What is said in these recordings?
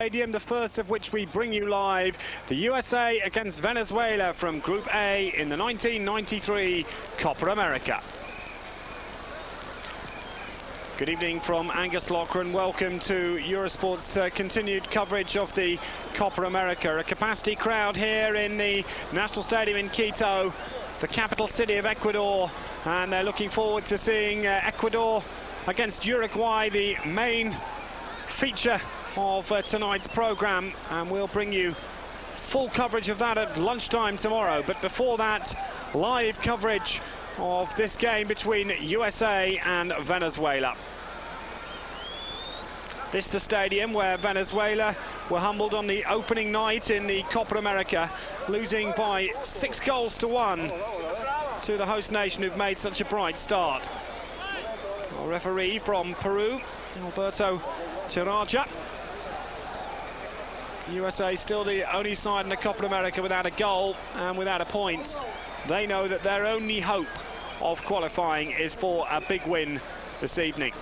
Stadium, the first of which we bring you live. The USA against Venezuela from Group A in the 1993 Copa America. Good evening from Angus Loughran. Welcome to Eurosport's continued coverage of the Copa America. A capacity crowd here in the National Stadium in Quito, the capital city of Ecuador, and they're looking forward to seeing Ecuador against Uruguay, the main feature of tonight's program, and we'll bring you full coverage of that at lunchtime tomorrow. But before that, live coverage of this game between USA and Venezuela. This is the stadium where Venezuela were humbled on the opening night in the Copa America, losing by 6-1 to the host nation who've made such a bright start. Our referee from Peru, Alberto. Tejada. USA still the only side in the Copa America without a goal and without a point. They know that their only hope of qualifying is for a big win this evening.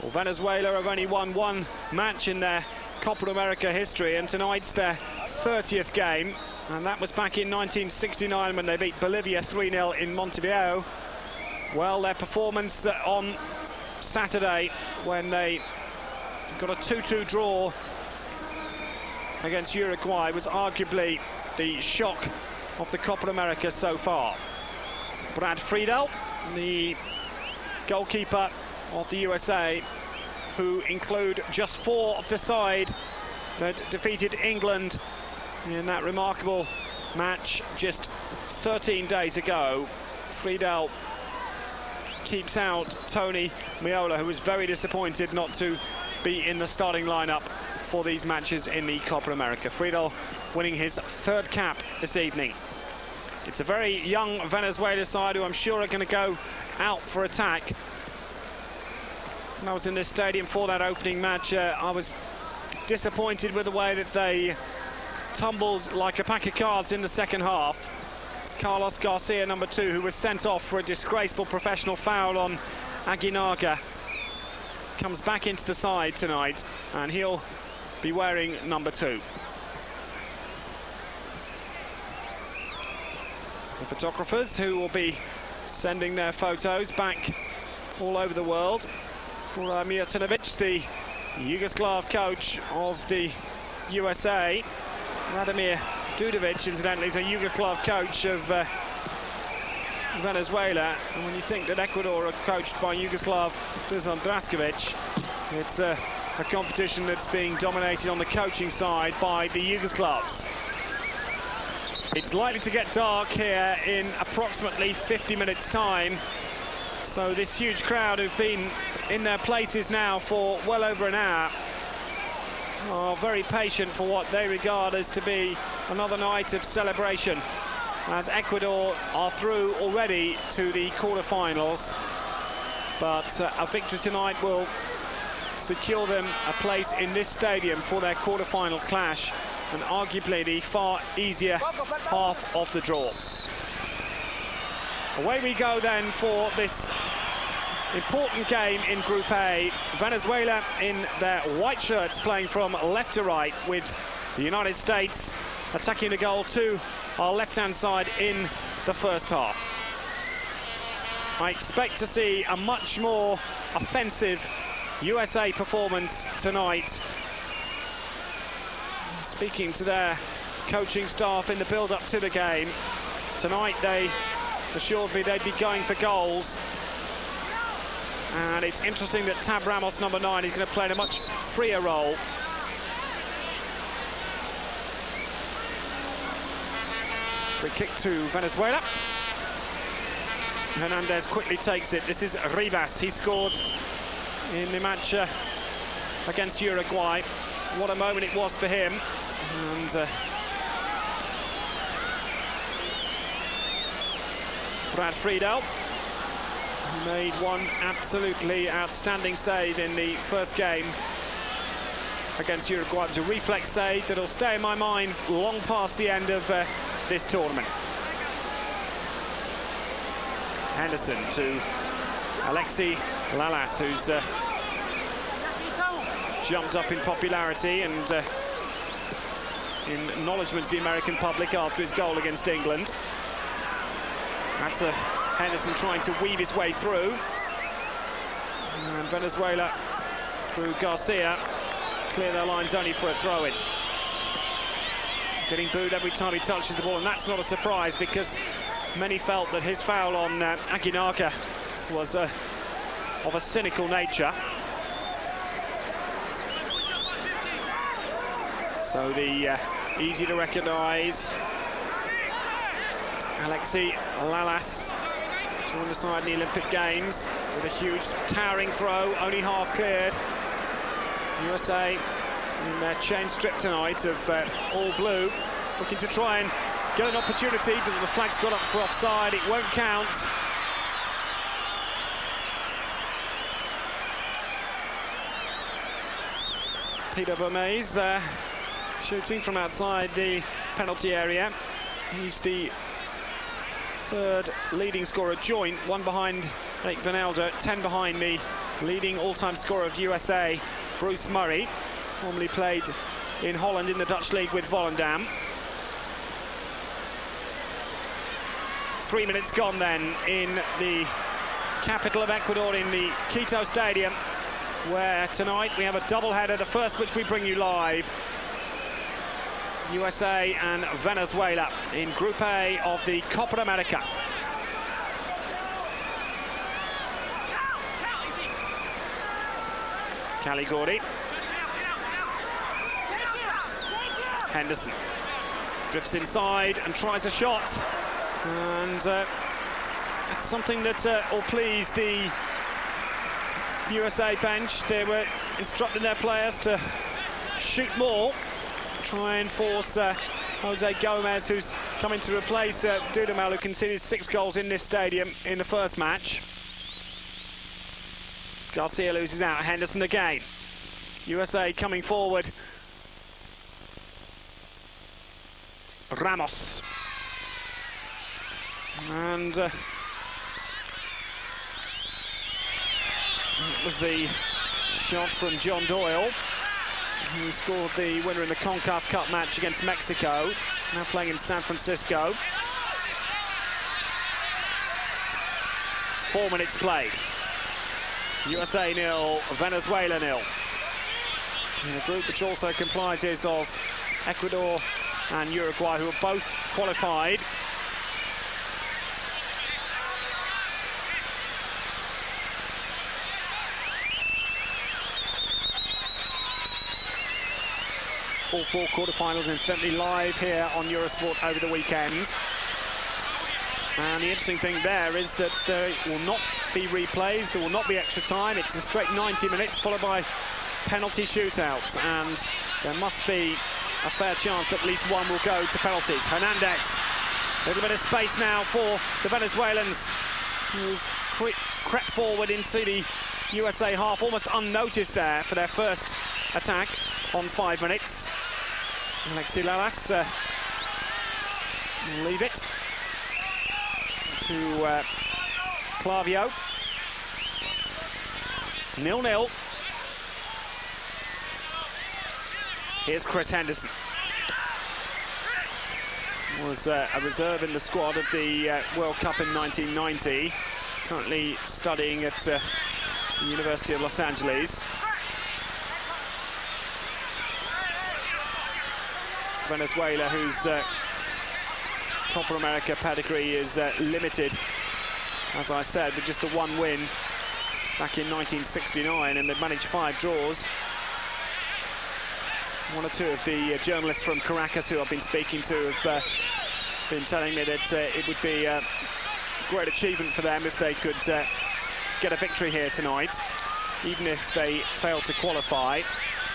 Well, Venezuela have only won one match in their Copa America history, and tonight's their 30th game, and that was back in 1969 when they beat Bolivia 3-0 in Montevideo. Well, their performance on Saturday when they got a 2-2 draw against Uruguay was arguably the shock of the Copa America so far. Brad Friedel, the goalkeeper of the USA, who include just 4 of the side that defeated England in that remarkable match just 13 days ago. Friedel keeps out Tony Meola, who was very disappointed not to be in the starting lineup for these matches in the Copa America. Friedel winning his 3rd cap this evening. It's a very young Venezuela side who I'm sure are going to go out for attack. When I was in this stadium for that opening match, I was disappointed with the way that they tumbled like a pack of cards in the second half. Carlos Garcia, number 2, who was sent off for a disgraceful professional foul on Aguinaga, comes back into the side tonight, and he'll be wearing number 2. The photographers who will be sending their photos back all over the world. Mijatovic, the Yugoslav coach of the USA. Vladimir Dudovic, incidentally, is a Yugoslav coach of Venezuela. And when you think that Ecuador are coached by Yugoslav Dusan Draskovic, it's a competition that's being dominated on the coaching side by the Yugoslavs. It's likely to get dark here in approximately 50 minutes' time. So this huge crowd who've been in their places now for well over an hour are very patient for what they regard as to be another night of celebration, as Ecuador are through already to the quarter-finals. But a victory tonight will secure them a place in this stadium for their quarter-final clash, and arguably the far easier half of the draw. Away we go then for this important game in Group A. Venezuela in their white shirts playing from left to right, with the United States attacking the goal to our left-hand side in the first half. I expect to see a much more offensive USA performance tonight. Speaking to their coaching staff in the build-up to the game, tonight they assured me they'd be going for goals. And it's interesting that Tab Ramos, number 9, is going to play in a much freer role. Free kick to Venezuela. Hernandez quickly takes it. This is Rivas. He scored in the match against Uruguay. What a moment it was for him. And Brad Friedel made one absolutely outstanding save in the first game against Uruguay. It was a reflex save that'll stay in my mind long past the end of this tournament. Henderson to Alexi Lalas, who's jumped up in popularity and in acknowledgement to the American public after his goal against England. That's Henderson trying to weave his way through. And Venezuela, through Garcia, clear their lines only for a throw-in. Getting booed every time he touches the ball, and that's not a surprise because many felt that his foul on Aguinaga was of a cynical nature. So the easy to recognise Alexi Lalas joined the side in the Olympic Games with a huge towering throw, only half cleared. USA in their chain strip tonight of all blue, looking to try and get an opportunity, but the flag's got up for offside. It won't count. Peter Vermees there, shooting from outside the penalty area. He's the third leading scorer joint, one behind Nick Van Elder, 10 behind the leading all-time scorer of USA, Bruce Murray, formerly played in Holland in the Dutch league with Volendam. 3 minutes gone then in the capital of Ecuador, in the Quito Stadium, where tonight we have a double-header, the first which we bring you live. USA and Venezuela in Group A of the Copa America. Caliguri. Henderson drifts inside and tries a shot. And it's something that will please the USA bench. They were instructing their players to shoot more, try and force Jose Gomez, who's coming to replace Dudamel, who conceded 6 goals in this stadium in the first match. Garcia loses out. Henderson again. USA coming forward. Ramos. And it was the shot from John Doyle, who scored the winner in the CONCACAF Cup match against Mexico, now playing in San Francisco. 4 minutes played. USA 0, Venezuela 0. In a group which also comprises of Ecuador and Uruguay, who are both qualified. All 4 quarterfinals incidentally live here on Eurosport over the weekend. And the interesting thing there is that there will not be replays, there will not be extra time. It's a straight 90 minutes followed by penalty shootouts, and there must be a fair chance that at least one will go to penalties. Hernandez, a little bit of space now for the Venezuelans, who've crept forward into the USA half, almost unnoticed there for their first attack on 5 minutes. Alexi Lalas leave it to Clavio. 0-0. Here's Chris Henderson. Was a reserve in the squad at the World Cup in 1990. Currently studying at the University of Los Angeles. Venezuela, whose Copa America pedigree is limited, as I said, with just the 1 win back in 1969, and they've managed 5 draws. One or two of the journalists from Caracas who I've been speaking to have been telling me that it would be a great achievement for them if they could get a victory here tonight. Even if they fail to qualify,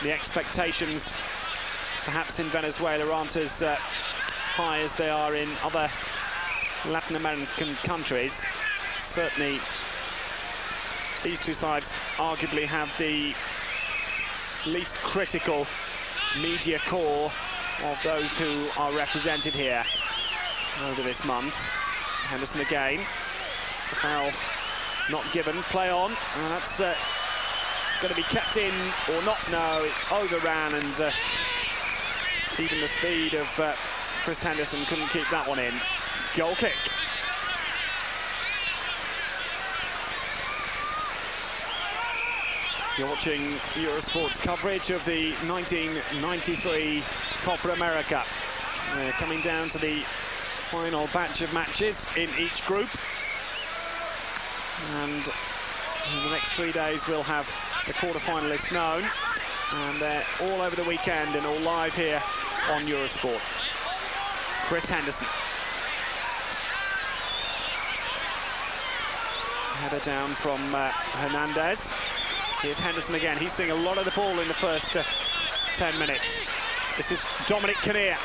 the expectations perhaps in Venezuela aren't as high as they are in other Latin American countries. Certainly, these two sides arguably have the least critical media core of those who are represented here over this month. Henderson again. The foul not given. Play on. And that's going to be kept in or not? No, it overran, and even the speed of Chris Henderson couldn't keep that one in. Goal kick. You're watching Eurosport's coverage of the 1993 Copa America. We're coming down to the final batch of matches in each group. And in the next 3 days, we'll have the quarter-finalists known. And they're all over the weekend and all live here on Eurosport. Chris Henderson. Header down from Hernandez. Here's Henderson again. He's seeing a lot of the ball in the first 10 minutes. This is Dominic Kinnear.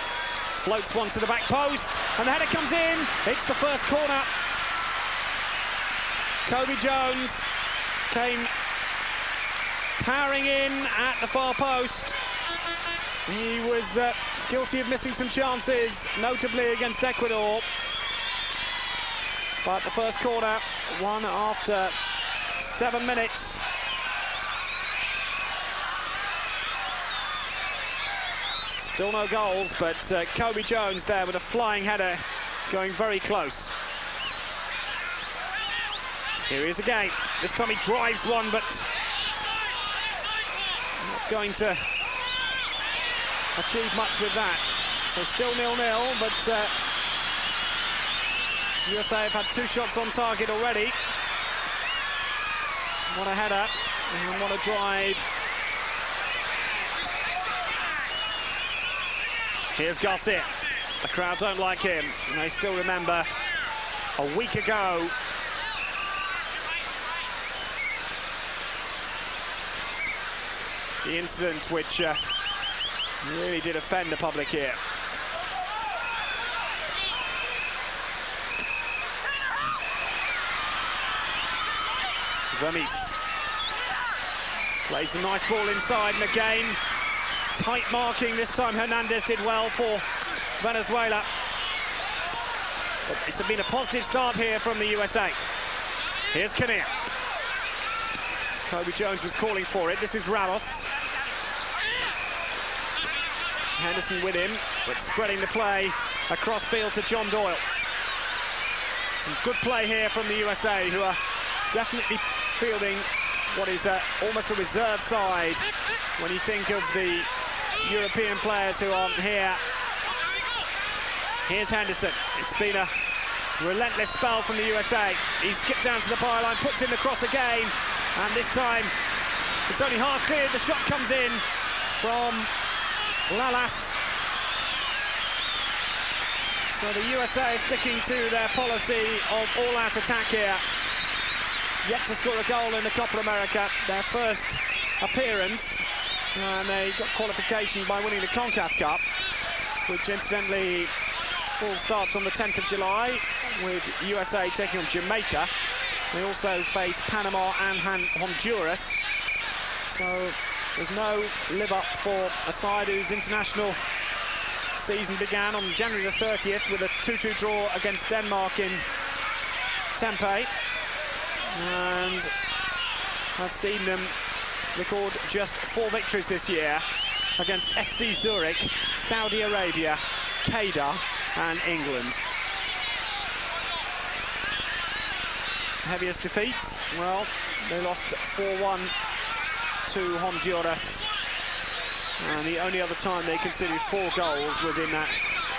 Floats one to the back post, and the header comes in. It's the first corner. Kobe Jones came powering in at the far post. He was guilty of missing some chances, notably against Ecuador. But the first corner, one after 7 minutes. Still no goals, but Kobe Jones there with a flying header, going very close. Here he is again. This time he drives one, but not going to achieve much with that. So still 0-0, but USA have had 2 shots on target already. What a header, and what a drive. Here's Garcia. The crowd don't like him, and they still remember a week ago the incident which really did offend the public here. Vermes plays the nice ball inside, and again tight marking. This time Hernandez did well for Venezuela. But it's been a positive start here from the USA. Here's Kinnear. Kobe Jones was calling for it. This is Ramos. Henderson with him, but spreading the play across field to John Doyle. Some good play here from the USA, who are definitely fielding what is almost a reserve side when you think of the European players who aren't here. Here's Henderson. It's been a relentless spell from the USA. He skipped down to the byline, puts in the cross again, and this time it's only half cleared. The shot comes in from Lalas. So the USA is sticking to their policy of all-out attack here. Yet to score a goal in the Copa America, their first appearance, and they got qualification by winning the CONCACAF Cup, which incidentally all starts on the 10th of July with USA taking on Jamaica. They also face Panama and Honduras, so there's no live-up for a side whose international season began on January the 30th with a 2-2 draw against Denmark in Tempe, and has seen them record just 4 victories this year against FC Zurich, Saudi Arabia, Tejada and England. Heaviest defeats? Well, they lost 4-1 to Honduras, and the only other time they conceded 4 goals was in that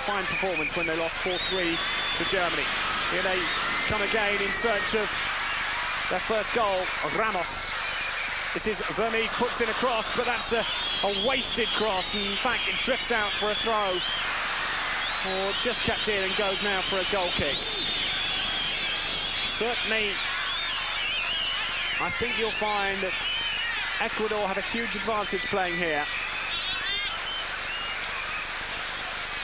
fine performance when they lost 4-3 to Germany. Here they come again in search of their first goal. Ramos. This is Vermes, puts in a cross, but that's a wasted cross. In fact, it drifts out for a throw, or just kept in and goes now for a goal kick. Certainly, I think you'll find that Ecuador have a huge advantage playing here.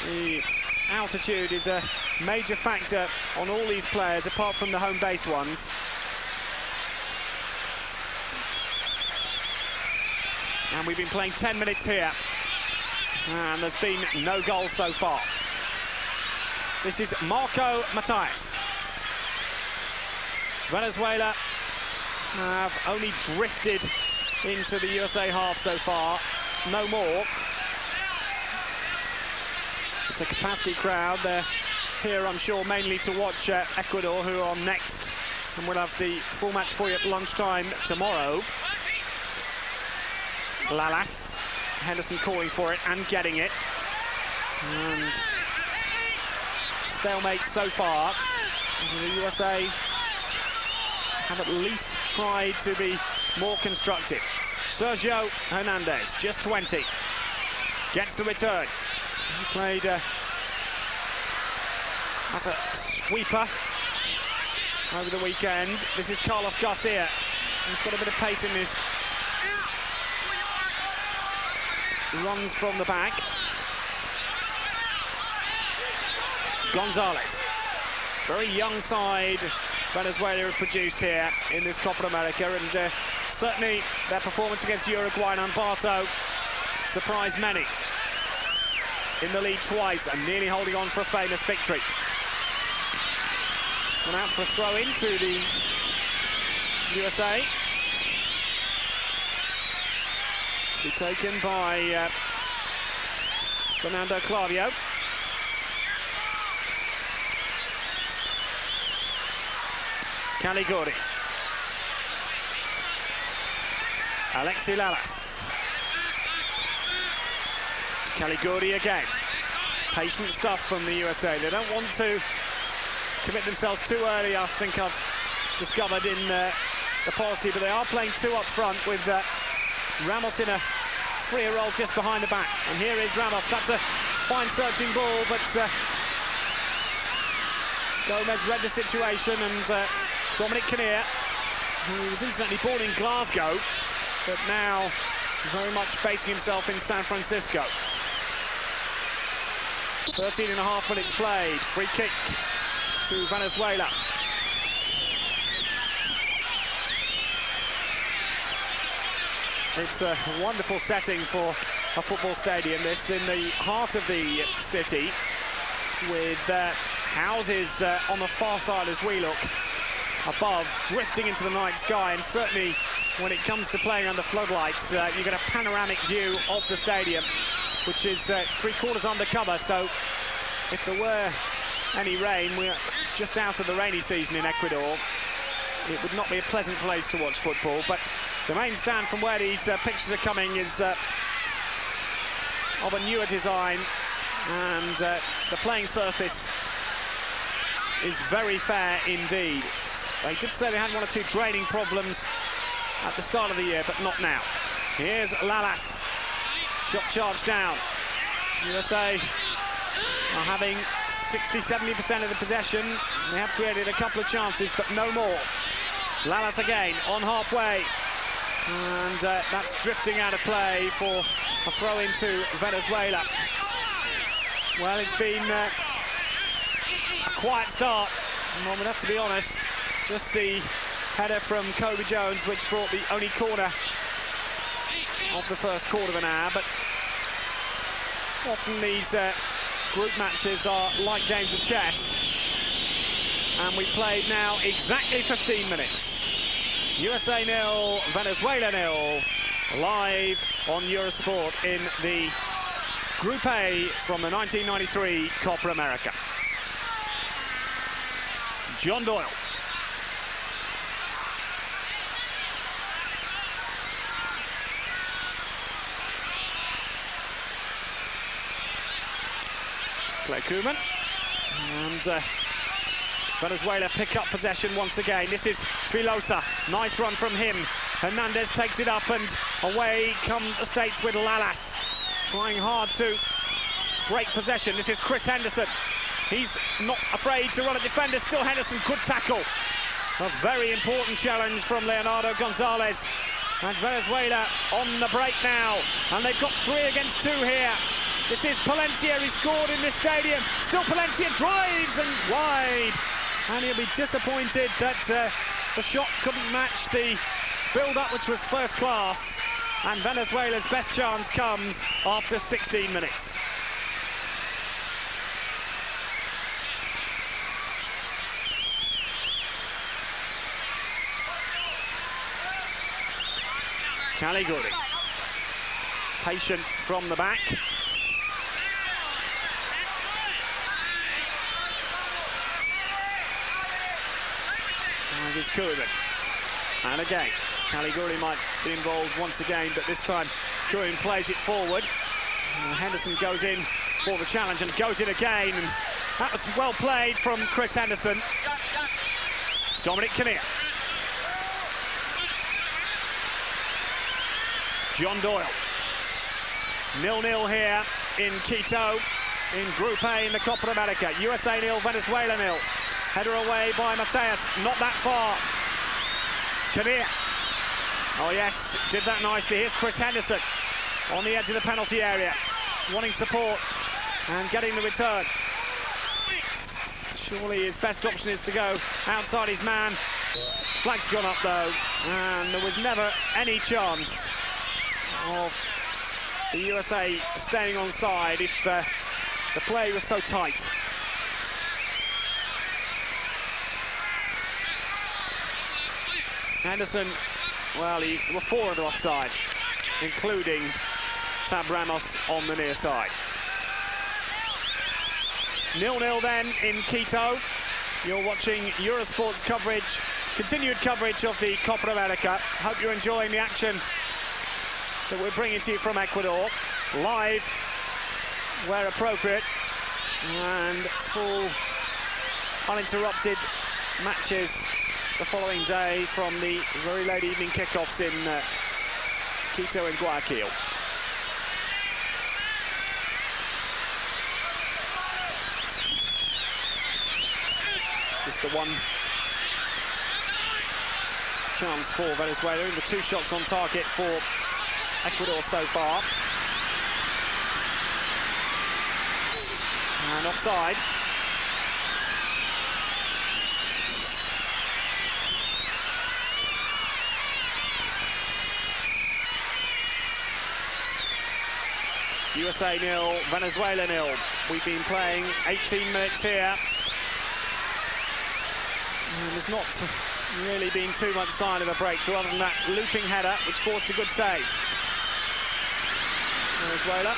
The altitude is a major factor on all these players, apart from the home-based ones. And we've been playing 10 minutes here, and there's been no goal so far. This is Marco Matias. Venezuela have only drifted into the USA half so far. No more. It's a capacity crowd. They're here, I'm sure, mainly to watch Ecuador, who are on next. And we'll have the full match for you at lunchtime tomorrow. Lalas, Henderson calling for it and getting it. And stalemate so far. The USA have at least tried to be more constructive. Sergio Hernandez, just 20, gets the return. He played as a sweeper over the weekend. This is Carlos Garcia. He's got a bit of pace in his runs from the back. Gonzalez. Very young side Venezuela have produced here in this Copa America, and certainly their performance against Uruguay and Ambato surprised many. In the lead twice and nearly holding on for a famous victory. It's gone out for a throw into the USA. To be taken by Fernando Clavio. Caliguri. Alexi Lalas. Caliguri again. Patient stuff from the USA. They don't want to commit themselves too early, I think I've discovered in the policy, but they are playing two up front with Ramos in a freer role just behind the back. And here is Ramos. That's a fine searching ball, but Gomez read the situation, and Dominic Kinnear, who was incidentally born in Glasgow, but now very much basing himself in San Francisco. 13.5 minutes played. Free kick to Venezuela. It's a wonderful setting for a football stadium, this, in the heart of the city, with houses on the far side as we look above, drifting into the night sky. And certainly when it comes to playing under floodlights, you get a panoramic view of the stadium, which is 3/4 undercover. So if there were any rain, we're just out of the rainy season in Ecuador, it would not be a pleasant place to watch football. But the main stand from where these pictures are coming is of a newer design, and the playing surface is very fair indeed. They did say they had one or two draining problems at the start of the year, but not now. Here's Lalas. Shot charge down. USA are having 60–70% of the possession. They have created a couple of chances, but no more. Lalas again on halfway. And that's drifting out of play for a throw into Venezuela. Well, it's been a quiet start. Well, we'd have to be honest. Just the header from Kobe Jones, which brought the only corner of the first quarter of an hour. But often these group matches are like games of chess. And we played now exactly 15 minutes. USA 0, Venezuela 0, live on Eurosport in the Group A from the 1993 Copa America. John Doyle. Clay Koeman. And Venezuela pick up possession once again. This is Filosa. Nice run from him. Hernandez takes it up, and away come the States with Lalas, trying hard to break possession. This is Chris Henderson. He's not afraid to run at defender. Still Henderson could tackle. A very important challenge from Leonardo Gonzalez. And Venezuela on the break now. And they've got 3 against 2 here. This is Palencia, who scored in this stadium. Still Palencia drives and wide. And he'll be disappointed that the shot couldn't match the build-up, which was first class. And Venezuela's best chance comes after 16 minutes. Caliguri. Patient from the back. And it's Kurin. And again, Caliguri might be involved once again, but this time Kurin plays it forward. And Henderson goes in for the challenge and goes in again. And that was well played from Chris Henderson. Dominic Kinnear. John Doyle. 0-0 here in Quito in Group A in the Copa America. USA 0, Venezuela 0. Header away by Mateus, not that far. Kinnear. Oh yes, did that nicely. Here's Chris Henderson on the edge of the penalty area, wanting support and getting the return. Surely his best option is to go outside his man. Flag's gone up though, and there was never any chance of the USA staying onside if the play was so tight. Henderson, well, there were 4 of them offside, including Tab Ramos on the near side. 0-0 then in Quito. You're watching Eurosport's coverage, continued coverage of the Copa America. Hope you're enjoying the action that we're bringing to you from Ecuador, live where appropriate, and full uninterrupted matches the following day from the very late evening kickoffs in Quito and Guayaquil. Just the one chance for Venezuela, and the 2 shots on target for Ecuador so far. And offside. USA 0, Venezuela 0. We've been playing 18 minutes here. And there's not really been too much sign of a breakthrough other than that looping header, which forced a good save. Venezuela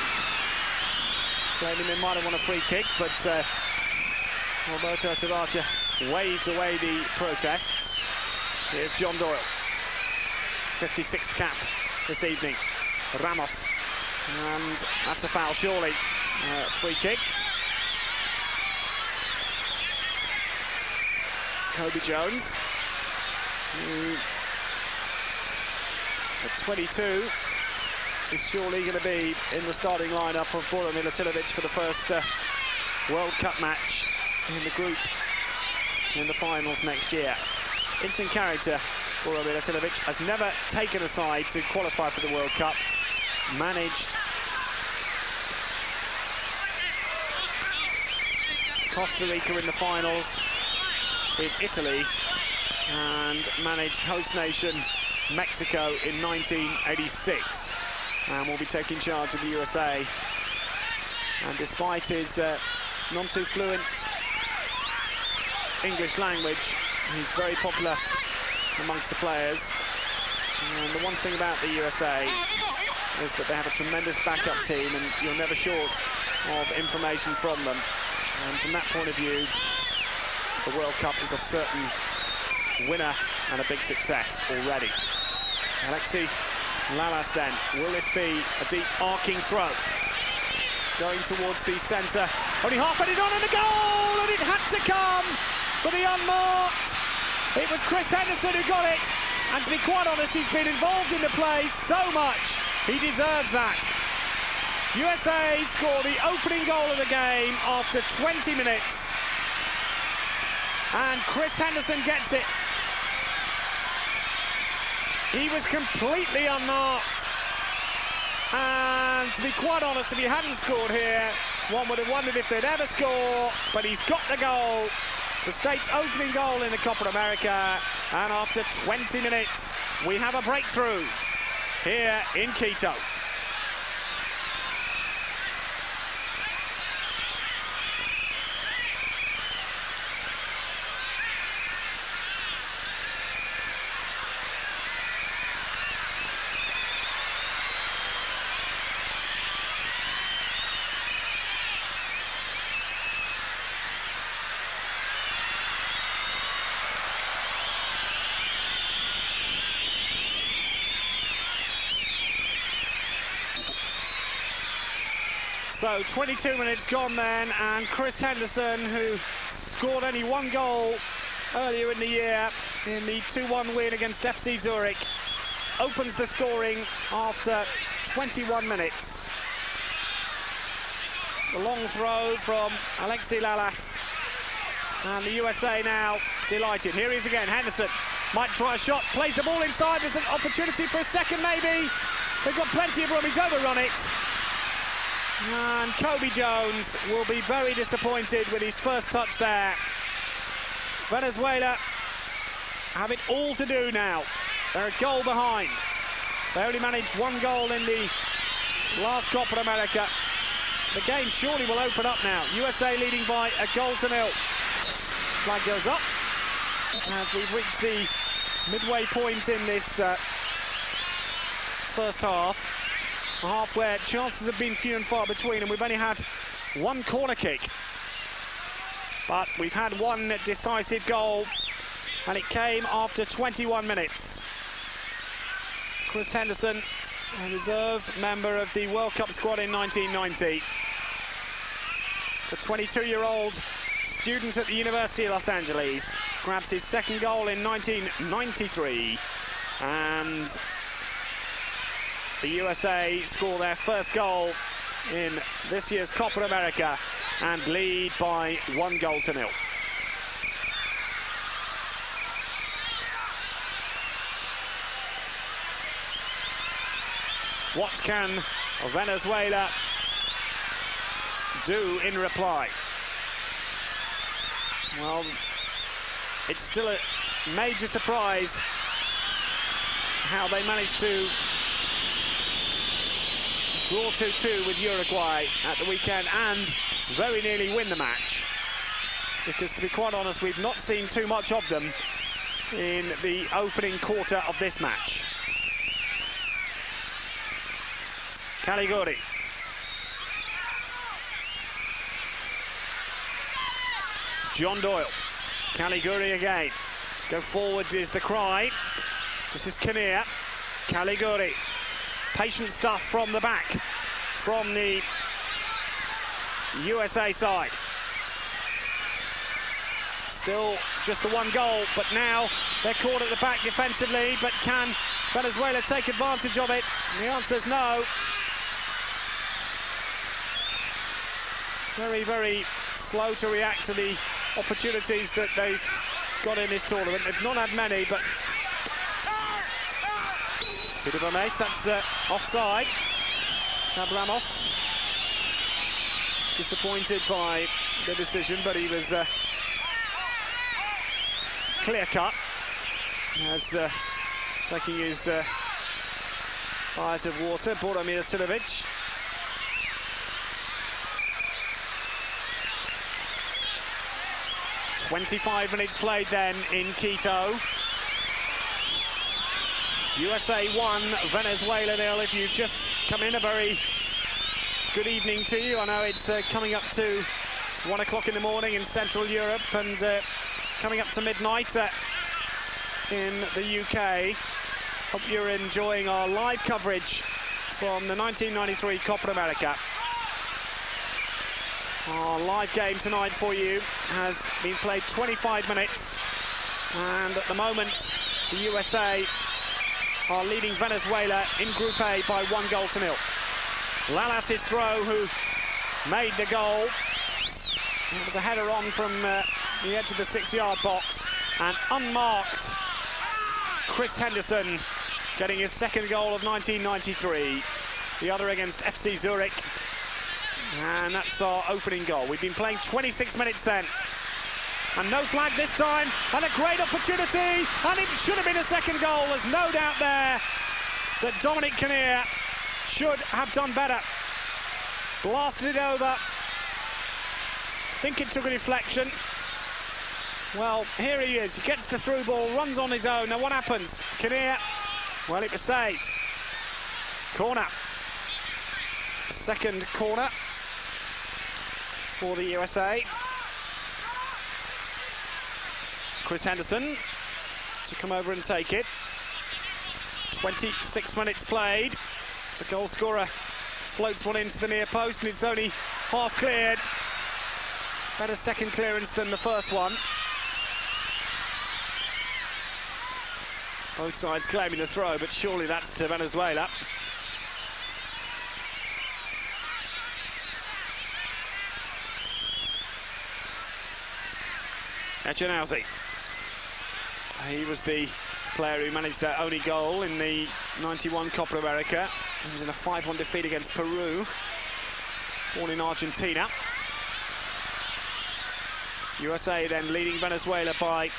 claiming they might have won a free kick, but Alberto Tejada waved away the protests. Here's John Doyle, 56th cap this evening. Ramos, and that's a foul surely. Free kick. Kobe Jones, who at 22 is surely going to be in the starting lineup of Bora Milutinovic for the first World Cup match in the group in the finals next year. Interesting character, Bora Milutinovic, has never taken a side to qualify for the World Cup. Managed Costa Rica in the finals in Italy, and managed host nation Mexico in 1986, and will be taking charge of the USA. And despite his not too fluent English language, he's very popular amongst the players. And the one thing about the USA is that they have a tremendous backup team, and you're never short of information from them. And from that point of view, the World Cup is a certain winner and a big success already. Alexi Lalas then. Will this be a deep arcing throw? Going towards the centre. Only half-headed on and a goal! And it had to come for the unmarked. It was Chris Henderson who got it. And to be quite honest, he's been involved in the play so much. He deserves that. USA score the opening goal of the game after 20 minutes. And Chris Henderson gets it. He was completely unmarked. And to be quite honest, if he hadn't scored here, one would have wondered if they'd ever score. But he's got the goal. The state's opening goal in the Copa America. And after 20 minutes, we have a breakthrough here in Quito. So 22 minutes gone then, and Chris Henderson, who scored only one goal earlier in the year in the 2-1 win against FC Zurich, opens the scoring after 21 minutes. The long throw from Alexis Lalas, and the USA now delighted. Here he is again, Henderson might try a shot, plays the ball inside, there's an opportunity for a second maybe. They've got plenty of room, he's overrun it. And Kobe Jones will be very disappointed with his first touch there. Venezuela have it all to do now. They're a goal behind. They only managed one goal in the last Copa America. The game surely will open up now. USA leading by 1-0. Flag goes up as we've reached the midway point in this first half. A half where chances have been few and far between, and we've only had one corner kick. But we've had one decisive goal, and it came after 21 minutes. Chris Henderson, a reserve member of the World Cup squad in 1990. The 22-year-old student at the University of Los Angeles grabs his second goal in 1993, and the USA score their first goal in this year's Copa America and lead by 1-0. What can Venezuela do in reply? Well, it's still a major surprise how they managed to draw 2-2 with Uruguay at the weekend and very nearly win the match. Because, to be quite honest, we've not seen too much of them in the opening quarter of this match. Caliguri. John Doyle. Caliguri again. Go forward is the cry. This is Kinnear. Caliguri. Patient stuff from the back, from the USA side. Still just the one goal, but now they're caught at the back defensively. But can Venezuela take advantage of it? And the answer is no. Very, very slow to react to the opportunities that they've got in this tournament. They've not had many, but bit of a mace, that's offside. Tab Ramos disappointed by the decision, but he was clear-cut as taking his bite of water, Boromir Tilinovic. "25 minutes played then in Quito. USA 1, Venezuela 0. If you've just come in, a very good evening to you. I know it's coming up to 1 o'clock in the morning in Central Europe and coming up to midnight in the UK. Hope you're enjoying our live coverage from the 1993 Copa America. Our live game tonight for you has been played 25 minutes, and at the moment the USA are leading Venezuela in Group A by 1-0. Lalas' throw, who made the goal. It was a header on from the edge of the 6-yard box, and unmarked Chris Henderson getting his second goal of 1993. The other against FC Zurich. And that's our opening goal. We've been playing 26 minutes then. And no flag this time, and a great opportunity, and it should have been a second goal. There's no doubt there that Dominic Kinnear should have done better. Blasted it over. I think it took a deflection. Well, here he is. He gets the through ball, runs on his own. Now what happens? Kinnear, well, it was saved. Corner. Second corner for the USA. Chris Henderson to come over and take it. 26 minutes played. The goal scorer floats one into the near post, and it's only half cleared. Better second clearance than the first one. Both sides claiming the throw, but surely that's to Venezuela. Echenauzi. He was the player who managed their only goal in the 91 Copa America. He was in a 5-1 defeat against Peru, born in Argentina. USA then leading Venezuela by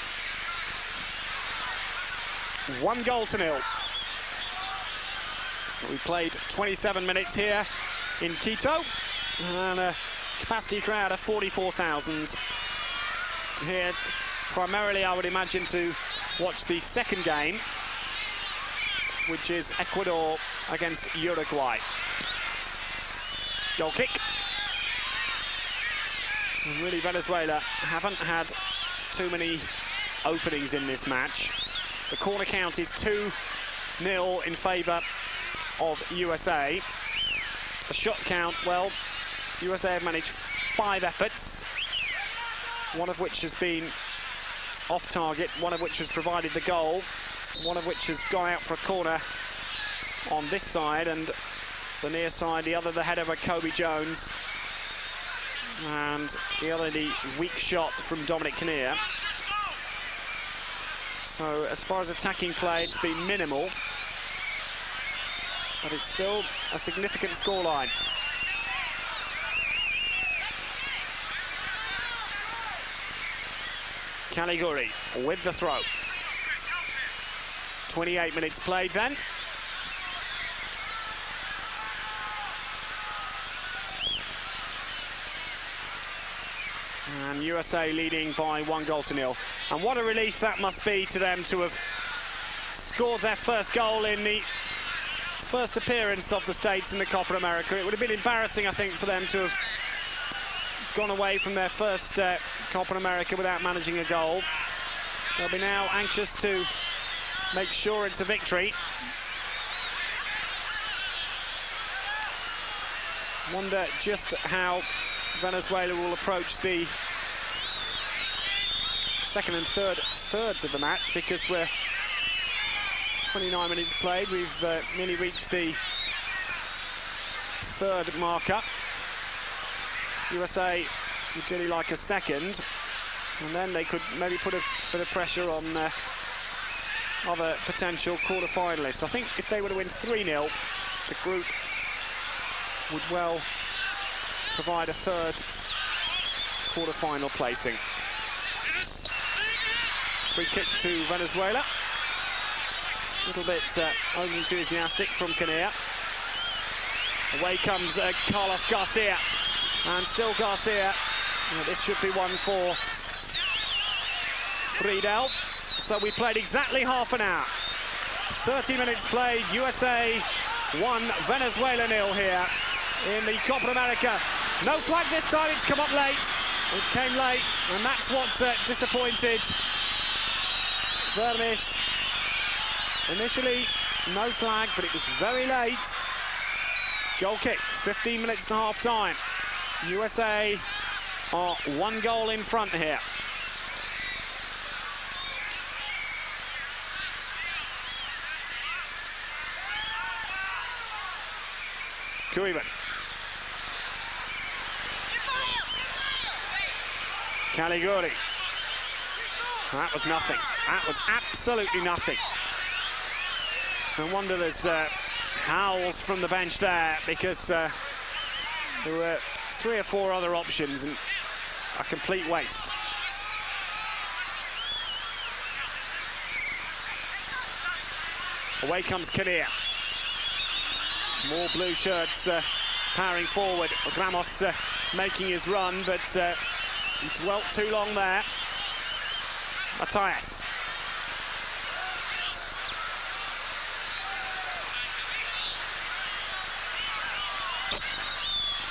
1-0. We played 27 minutes here in Quito, and a capacity crowd of 44,000 here, primarily I would imagine to watch the second game, which is Ecuador against Uruguay. Goal kick. And really Venezuela haven't had too many openings in this match. The corner count is 2-0 in favour of USA. The shot count, well, USA have managed 5 efforts, one of which has been off target, one of which has provided the goal, one of which has gone out for a corner on this side, and the near side, the other the header by Kobe Jones, and the other the weak shot from Dominic Kinnear. So as far as attacking play, it's been minimal, but it's still a significant scoreline. Caliguri with the throw. 28 minutes played then. And USA leading by 1-0. And what a relief that must be to them to have scored their first goal in the first appearance of the States in the Copa America. It would have been embarrassing, I think, for them to have gone away from their first Copa America without managing a goal. They'll be now anxious to make sure it's a victory. Wonder just how Venezuela will approach the second and thirds of the match, because we're 29 minutes played. We've nearly reached the third marker. USA would really like a second, and then they could maybe put a bit of pressure on other potential quarter-finalists. I think if they were to win 3-0, the group would well provide a third quarter-final placing. Free kick to Venezuela. A little bit over-enthusiastic from Kinnear. Away comes Carlos Garcia. And still Garcia. This should be one for Friedel. So we played exactly half an hour. 30 minutes played. USA 1, Venezuela 0 here in the Copa America. No flag this time. It's come up late. It came late, and that's what disappointed Vermes. Initially, no flag, but it was very late. Goal kick, 15 minutes to half-time. USA are 1 in front here. Koeman. Caliguri. That was nothing. That was absolutely nothing. No wonder there's howls from the bench there, because there were 3 or 4 other options and a complete waste. Away comes Kinnear. More blue shirts powering forward. Ramos making his run, but he dwelt too long there. Matthias.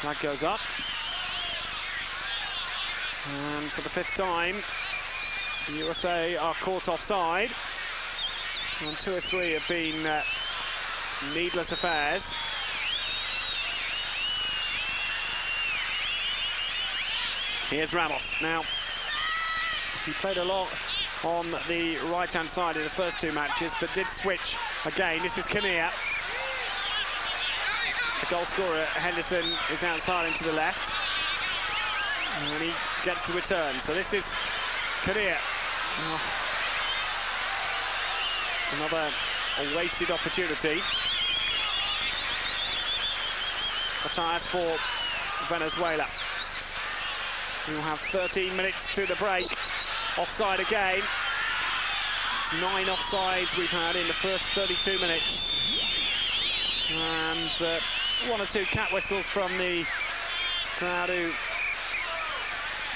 Flag goes up. And for the 5th time, the USA are caught offside. And 2 or 3 have been needless affairs. Here's Ramos. Now, he played a lot on the right-hand side in the first two matches, but did switch again. This is Kinnear. The goal scorer, Henderson, is outside into the left. And he gets to return. So this is Kinnear. Oh. Another wasted opportunity. Matthias for Venezuela. We'll have 13 minutes to the break. Offside again. It's 9 offsides we've had in the first 32 minutes. And 1 or 2 cat whistles from the crowd, who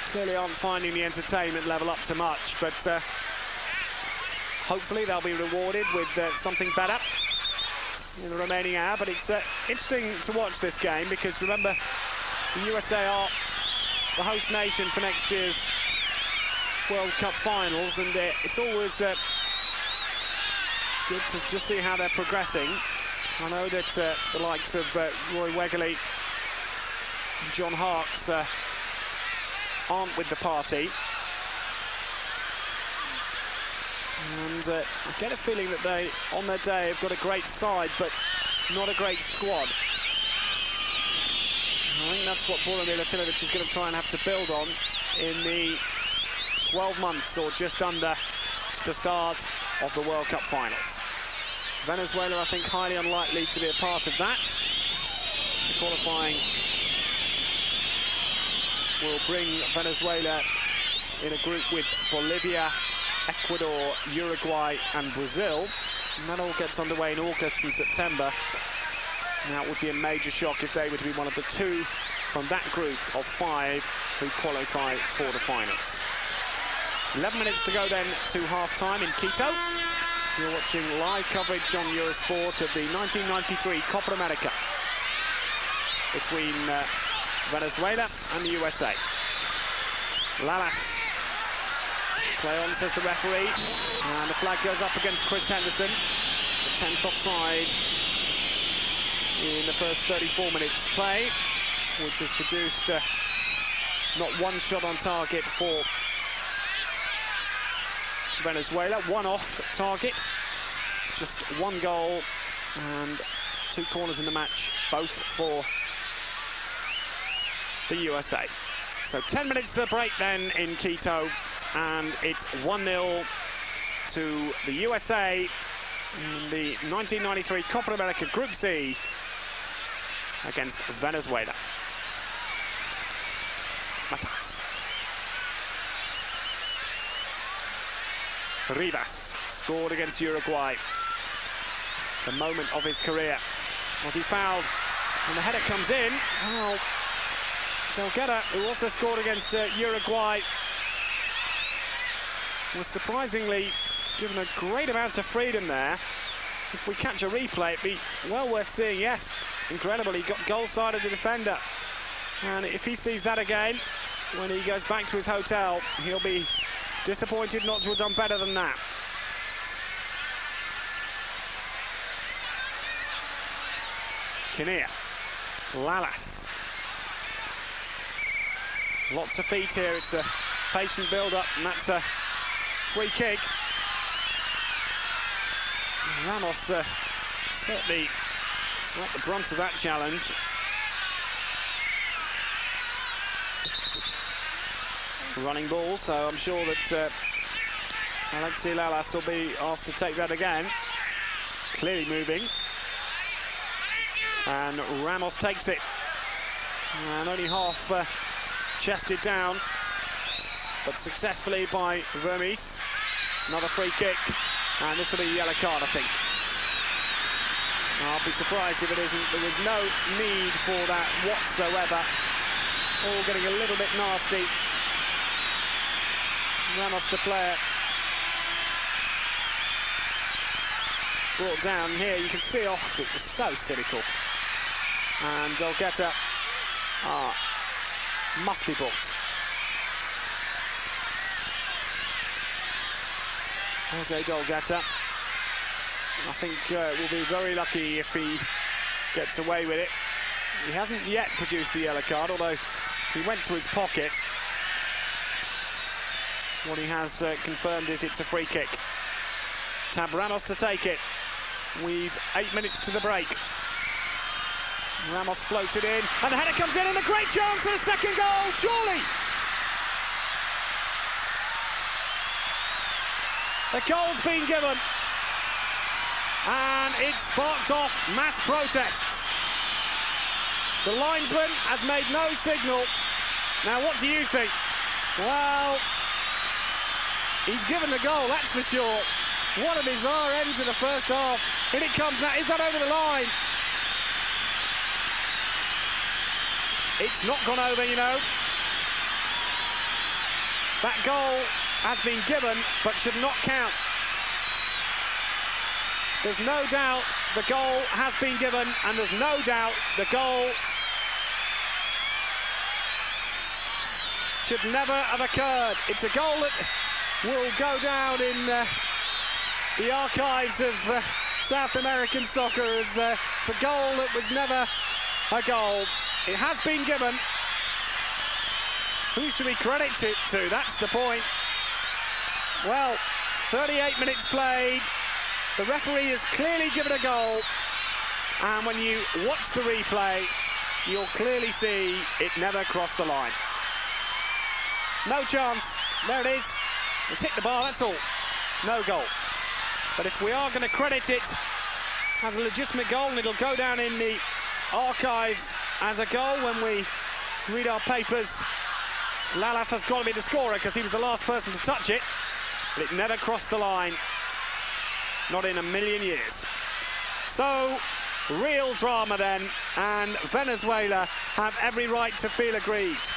clearly aren't finding the entertainment level up to much. But hopefully they'll be rewarded with something better in the remaining hour. But it's interesting to watch this game, because remember, the USA are the host nation for next year's World Cup finals, and it's always good to just see how they're progressing. I know that the likes of Roy Wegerle and John Harkes aren't with the party. And I get a feeling that they, on their day, have got a great side, but not a great squad. I think that's what Boromir Latinovic is going to try and have to build on in the 12 months or just under to the start of the World Cup finals. Venezuela, I think, highly unlikely to be a part of that. The qualifying will bring Venezuela in a group with Bolivia, Ecuador, Uruguay and Brazil. And that all gets underway in August and September. Now, it would be a major shock if they were to be one of the 2 from that group of 5 who qualify for the finals. 11 minutes to go then to half-time in Quito. You're watching live coverage on Eurosport of the 1993 Copa America between Venezuela and the USA. Lalas. Play on, says the referee. And the flag goes up against Chris Henderson. The 10th offside in the first 34 minutes play, which has produced not one shot on target for Venezuela, 1 off target, just 1 goal and 2 corners in the match, both for the USA. So 10 minutes to the break then in Quito, and it's 1-0 to the USA in the 1993 Copa America Group C against Venezuela. Matas. Rivas scored against Uruguay. The moment of his career. Was he fouled? And the header comes in. Well, Tejada, who also scored against Uruguay, was surprisingly given a great amount of freedom there. If we catch a replay, it'd be well worth seeing. Yes, incredible. He got goal side of the defender. And if he sees that again, when he goes back to his hotel, he'll be disappointed not to have done better than that. Kinnear. Lalas. Lots of feet here. It's a patient build-up, and that's a free kick. Ramos certainly felt the brunt of that challenge. Running ball, so I'm sure that Alexi Lalas will be asked to take that again. Clearly moving. And Ramos takes it. And only half chested down, but successfully by Vermes. Another free kick, and this will be a yellow card, I think. I'll be surprised if it isn't. There was no need for that whatsoever. All getting a little bit nasty. Ramos, the player, brought down here. You can see off, it was so cynical. And Dolgetta must be booked. Jose Dolgetta, I think will be very lucky if he gets away with it. He hasn't yet produced the yellow card, although he went to his pocket. What he has confirmed is it's a free kick. Tab Ramos to take it. We've 8 minutes to the break. Ramos floats it in, and the header comes in, and a great chance and a second goal, surely. The goal's been given, and it's sparked off mass protests. The linesman has made no signal. Now, what do you think? Well, he's given the goal, that's for sure. What a bizarre end to the first half. In it comes now. Is that over the line? It's not gone over, you know. That goal has been given, but should not count. There's no doubt the goal has been given, and there's no doubt the goal should never have occurred. It's a goal that will go down in the archives of South American soccer as the goal that was never a goal. It has been given. Who should we credit it to? That's the point. Well, 38 minutes played. The referee has clearly given a goal. And when you watch the replay, you'll clearly see it never crossed the line. No chance. There it is. It's hit the bar, that's all. No goal. But if we are going to credit it as a legitimate goal, and it'll go down in the archives as a goal when we read our papers, Lalas has got to be the scorer because he was the last person to touch it, but it never crossed the line. Not in a million years. So, real drama then, and Venezuela have every right to feel aggrieved.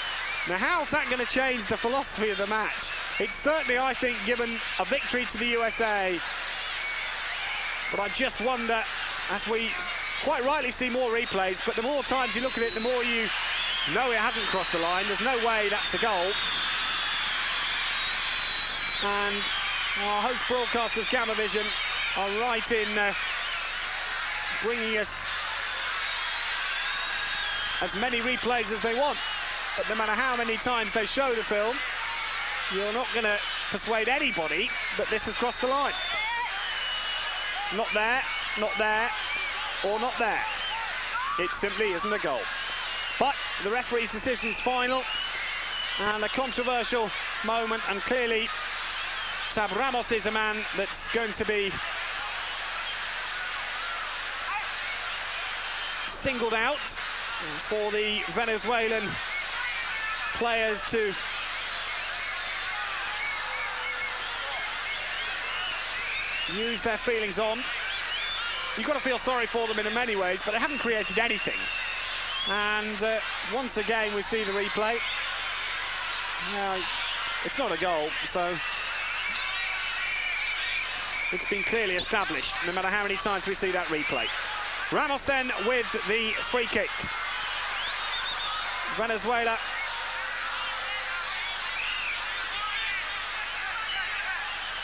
Now, how's that going to change the philosophy of the match? It's certainly, I think, given a victory to the USA. But I just wonder, as we quite rightly see more replays, but the more times you look at it, the more you know it hasn't crossed the line. There's no way that's a goal. And our host broadcasters, Gamma Vision, are right in bringing us as many replays as they want. But no matter how many times they show the film, you're not going to persuade anybody that this has crossed the line. Not there, or not there. It simply isn't a goal. But the referee's decision's final, and a controversial moment, and clearly Tab Ramos is a man that's going to be singled out for the Venezuelan players to use their feelings on. You've got to feel sorry for them in many ways, but they haven't created anything. And once again, we see the replay. It's not a goal, so it's been clearly established, no matter how many times we see that replay. Ramos then with the free kick. Venezuela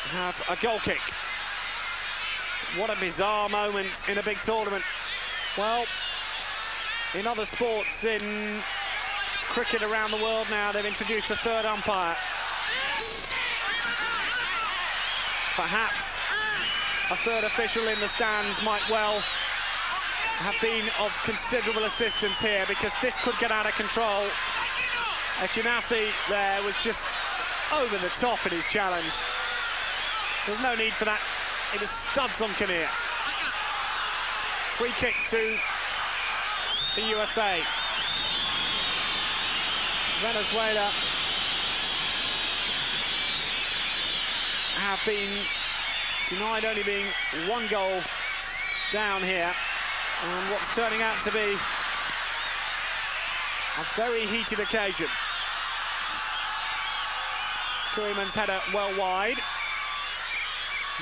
have a goal kick. What a bizarre moment in a big tournament. Well, in other sports, in cricket around the world now, they've introduced a third umpire. Perhaps a third official in the stands might well have been of considerable assistance here, because this could get out of control. Echinasi there was just over the top in his challenge. There's no need for that. It was studs on Kinnear. Free kick to the USA. Venezuela have been denied only being one goal down here, and what's turning out to be a very heated occasion. Koeman's header well wide.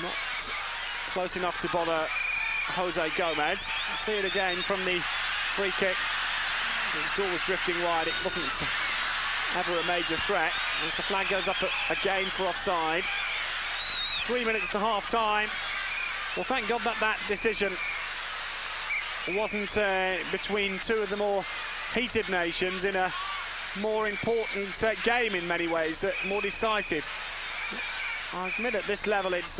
Not close enough to bother Jose Gomez. We'll see it again from the free kick. The ball was drifting wide. It wasn't ever a major threat. As the flag goes up again for offside. 3 minutes to half-time. Well, thank God that decision wasn't between two of the more heated nations in a more important game in many ways, more decisive. I admit at this level it's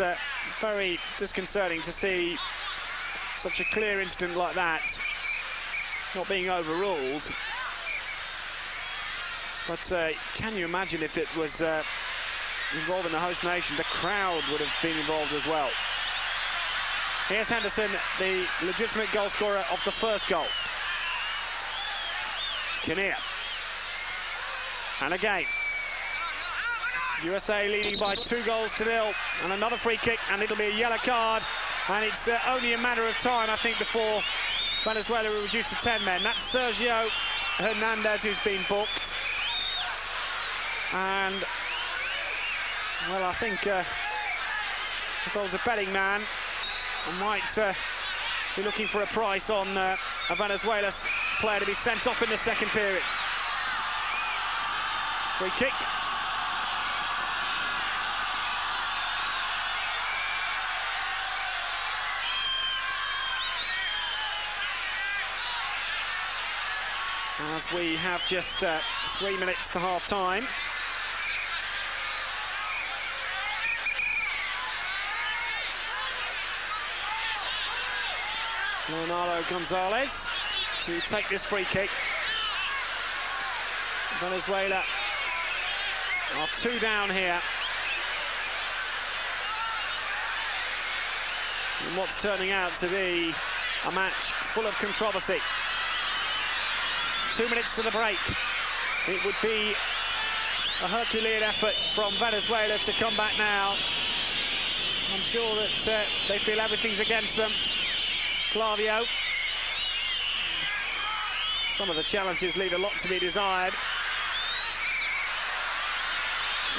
very disconcerting to see such a clear incident like that not being overruled. But can you imagine if it was involving the host nation? The crowd would have been involved as well. Here's Henderson, the legitimate goal scorer of the first goal. Kinnear. And again, USA leading by 2-0, and another free kick, and it'll be a yellow card. And it's only a matter of time, I think, before Venezuela will reduce to 10 men. That's Sergio Hernandez who's been booked. And, well, I think if I was a betting man, I might be looking for a price on a Venezuela player to be sent off in the second period. Free kick. As we have just 3 minutes to half-time. Leonardo Gonzalez to take this free kick. Venezuela are 2 down here in what's turning out to be a match full of controversy. 2 minutes to the break. It would be a Herculean effort from Venezuela to come back now. I'm sure that they feel everything's against them. Clavio. Some of the challenges leave a lot to be desired.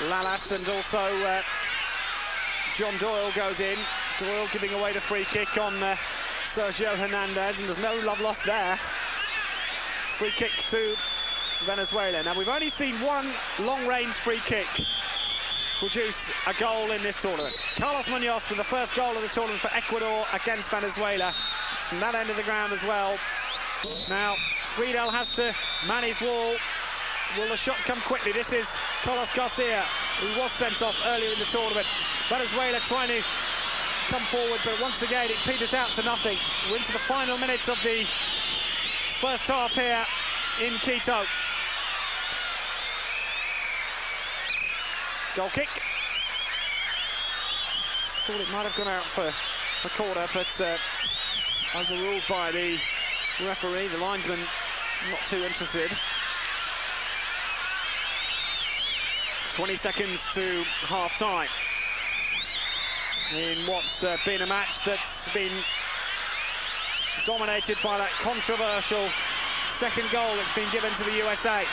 Lalas and also John Doyle goes in. Doyle giving away the free kick on Sergio Hernandez, and there's no love lost there. Free kick to Venezuela. Now, we've only seen one long-range free kick produce a goal in this tournament. Carlos Munoz with the first goal of the tournament for Ecuador against Venezuela. It's from that end of the ground as well. Now, Friedel has to man his wall. Will the shot come quickly? This is Carlos Garcia, who was sent off earlier in the tournament. Venezuela trying to come forward, but once again it peters out to nothing. We're into the final minutes of the first half here in Quito. Goal kick. Just thought it might have gone out for a corner, but overruled by the referee. The linesman not too interested. 20 seconds to half-time in what's been a match that's been dominated by that controversial second goal that's been given to the USA.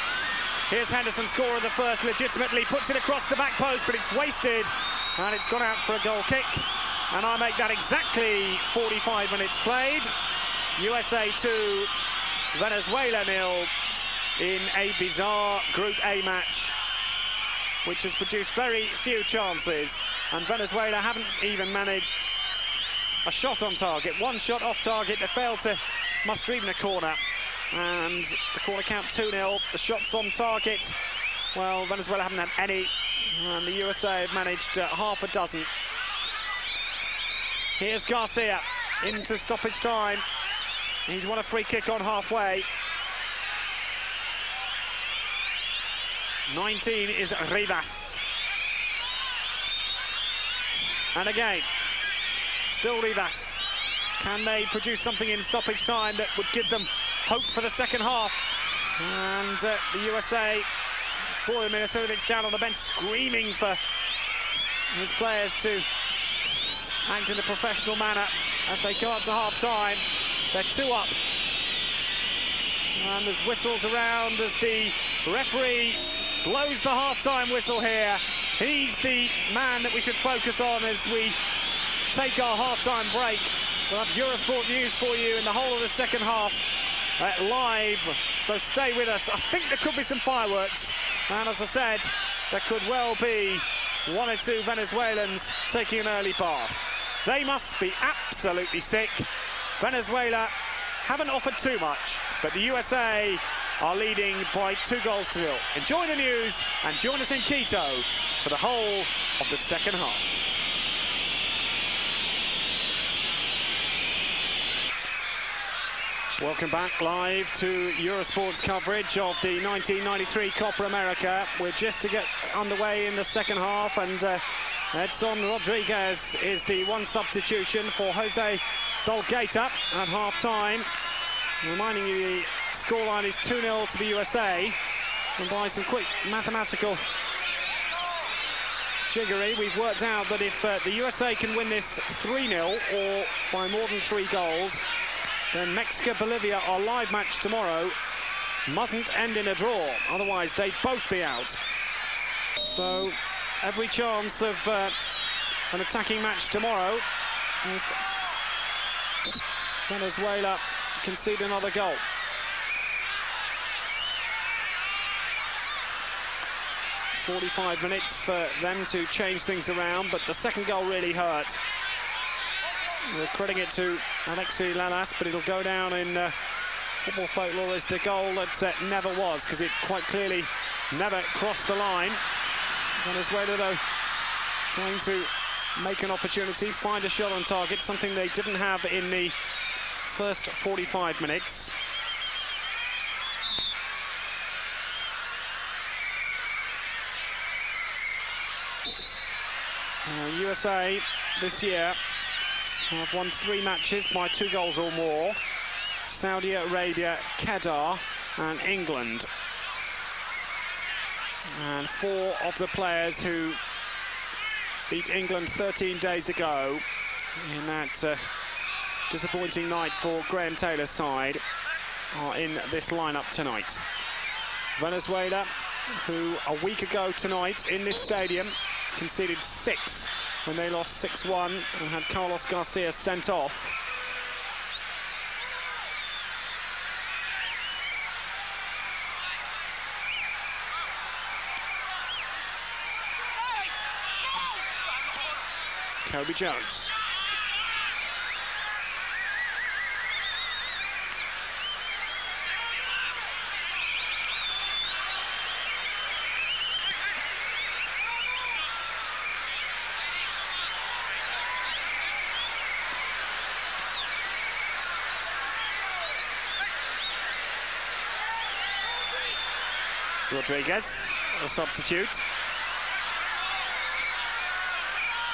Here's Henderson, scorer of the first, legitimately puts it across the back post, but it's wasted, and it's gone out for a goal kick. And I make that exactly 45 minutes played. USA 2, Venezuela 0 in a bizarre Group A match, which has produced very few chances, and Venezuela haven't even managed a shot on target. One shot off target. They failed to muster even a corner, and the corner count 2-0. The shots on target, well, Venezuela haven't had any, and the USA have managed half a dozen. Here's Garcia into stoppage time. He's won a free kick on halfway. 19 is Rivas. And again, still Rivas. Can they produce something in stoppage time that would give them hope for the second half? And the USA, boy, Milutinovic down on the bench screaming for his players to act in a professional manner as they go up to half-time. They're 2 up. And there's whistles around as the referee blows the half-time whistle here. He's the man that we should focus on as we take our half-time break. We'll have Eurosport news for you in the whole of the second half live, so stay with us. I think there could be some fireworks, and as I said, there could well be 1 or 2 Venezuelans taking an early bath. They must be absolutely sick. Venezuela haven't offered too much, but the USA are leading by 2-0. Enjoy the news and join us in Quito for the whole of the second half. Welcome back live to Eurosport's coverage of the 1993 Copa America. We're just to get underway in the second half, and Edson Rodriguez is the one substitution for Jose Dolgata at half-time. Reminding you the scoreline is 2-0 to the USA. And by some quick mathematical jiggery, we've worked out that if the USA can win this 3-0 or by more than 3 goals, then Mexico-Bolivia, our live match tomorrow, mustn't end in a draw. Otherwise, they'd both be out. So, every chance of an attacking match tomorrow if Venezuela concede another goal. "45 minutes for them to change things around, but the second goal really hurt. We're crediting it to Alexi Lalas, but it'll go down in football folklore as the goal that never was, because it quite clearly never crossed the line. Venezuela, though, trying to make an opportunity, find a shot on target, something they didn't have in the first 45 minutes. USA this year have won 3 matches by 2 goals or more. Saudi Arabia, Qatar and England. And 4 of the players who beat England 13 days ago in that disappointing night for Graham Taylor's side are in this lineup tonight. Venezuela, who a week ago tonight in this stadium conceded 6 when they lost 6-1 and had Carlos Garcia sent off. Kobe Jones. Rodriguez, a substitute.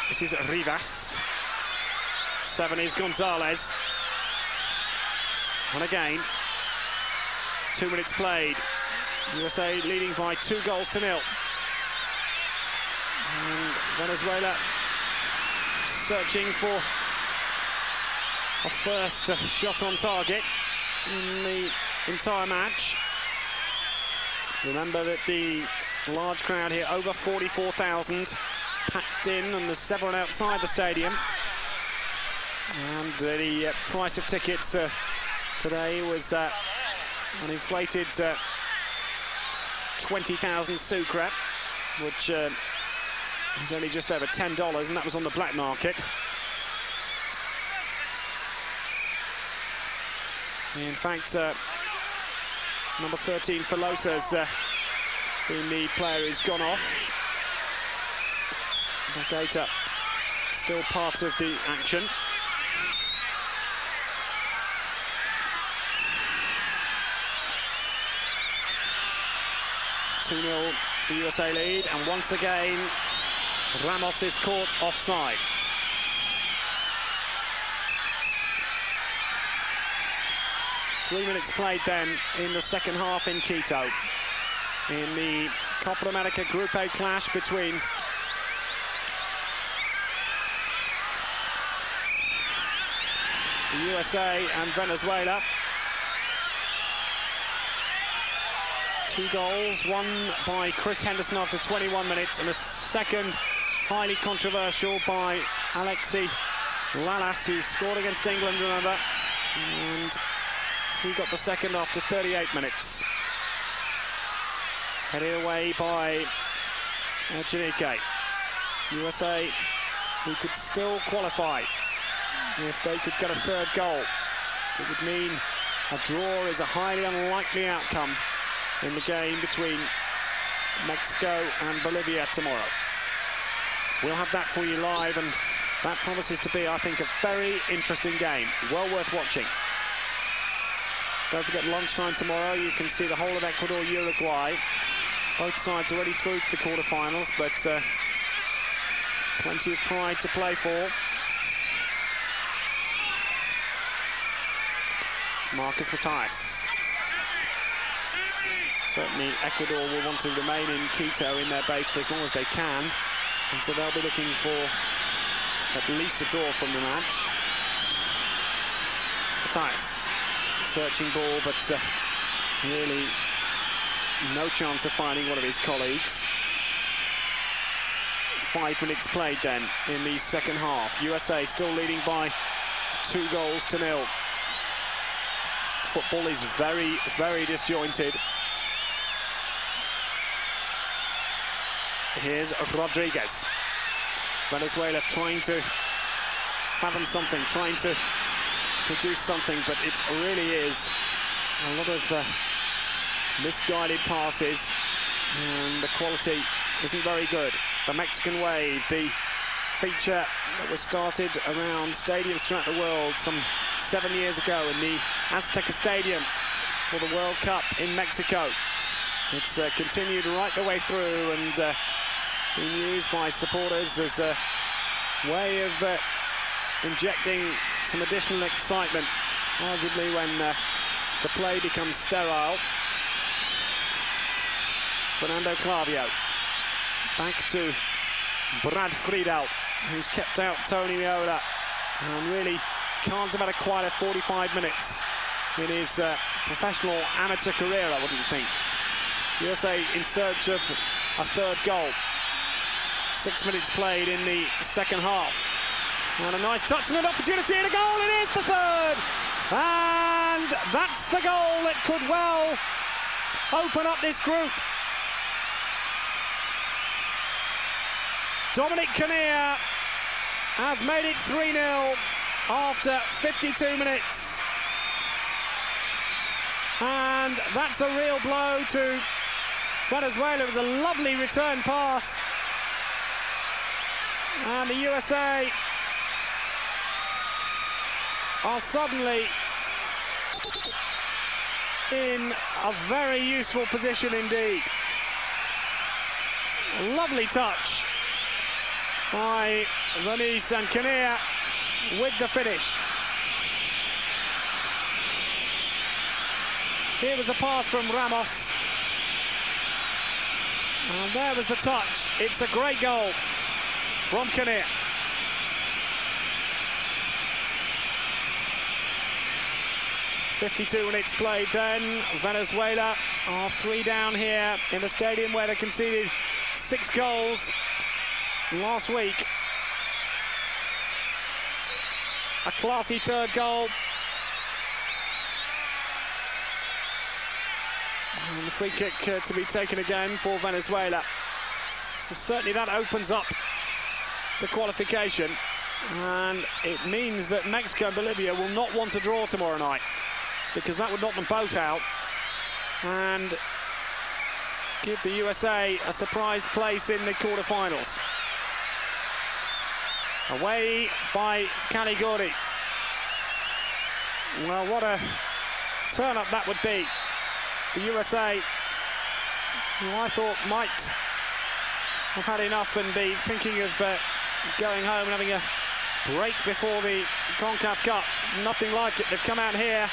This is Rivas. 7 is Gonzalez. And again, 2 minutes played. USA leading by 2-0. And Venezuela searching for a first shot on target in the entire match. Remember that the large crowd here, over 44,000, packed in, and there's several outside the stadium. And the price of tickets today was an inflated 20,000 sucre, which is only just over $10, and that was on the black market. In fact, number 13, Filosa's been the player who's gone off. Data still part of the action. (2-0) the USA lead, and once again Ramos is caught offside. Three minutes played then in the second half in Quito in the Copa America Group A clash between the USA and Venezuela. 2 goals, one by Chris Henderson after 21 minutes, and a second highly controversial by Alexi Lalas, who scored against England, remember, and he got the second after 38 minutes. Headed away by Janique. USA, who could still qualify if they could get a third goal. It would mean a draw is a highly unlikely outcome in the game between Mexico and Bolivia tomorrow. We'll have that for you live, and that promises to be, I think, a very interesting game. Well worth watching. Don't forget, lunchtime tomorrow, you can see the whole of Ecuador, Uruguay. Both sides already through to the quarterfinals, but plenty of pride to play for. Marcus Matthias. Certainly Ecuador will want to remain in Quito in their base for as long as they can, and so they'll be looking for at least a draw from the match. Matthias, searching ball, but really no chance of finding one of his colleagues. 5 minutes played then in the second half. USA still leading by 2-0. Football is very, very disjointed. Here's Rodriguez. Venezuela trying to fathom something, trying to produce something, but it really is a lot of misguided passes, and the quality isn't very good. The Mexican wave, the feature that was started around stadiums throughout the world some 7 years ago in the Azteca Stadium for the World Cup in Mexico. It's continued right the way through and being used by supporters as a way of injecting some additional excitement, arguably when the play becomes sterile. Fernando Clavio back to Brad Friedel, who's kept out Tony Meola and really can't have had quite a 45 minutes in his professional amateur career, I wouldn't think. USA in search of a third goal. 6 minutes played in the second half. And a nice touch and an opportunity and a goal. It is the third. And that's the goal that could well open up this group. Dominic Kinnear has made it 3-0 after 52 minutes. And that's a real blow to Venezuela. It was a lovely return pass. And the USA are suddenly in a very useful position indeed. A lovely touch by Venice and Kinnear with the finish. Here was a pass from Ramos. And there was the touch. It's a great goal from Kinnear. .52 minutes played then. Venezuela are 3 down here in a stadium where they conceded 6 goals last week. A classy third goal. And the free kick to be taken again for Venezuela. Well, certainly that opens up the qualification, and it means that Mexico and Bolivia will not want to draw tomorrow night, because that would knock them both out and give the USA a surprise place in the quarterfinals. Away by Caliguri. Well, what a turn-up that would be. The USA, who I thought might have had enough and be thinking of going home and having a break before the CONCACAF Cup. Nothing like it. They've come out here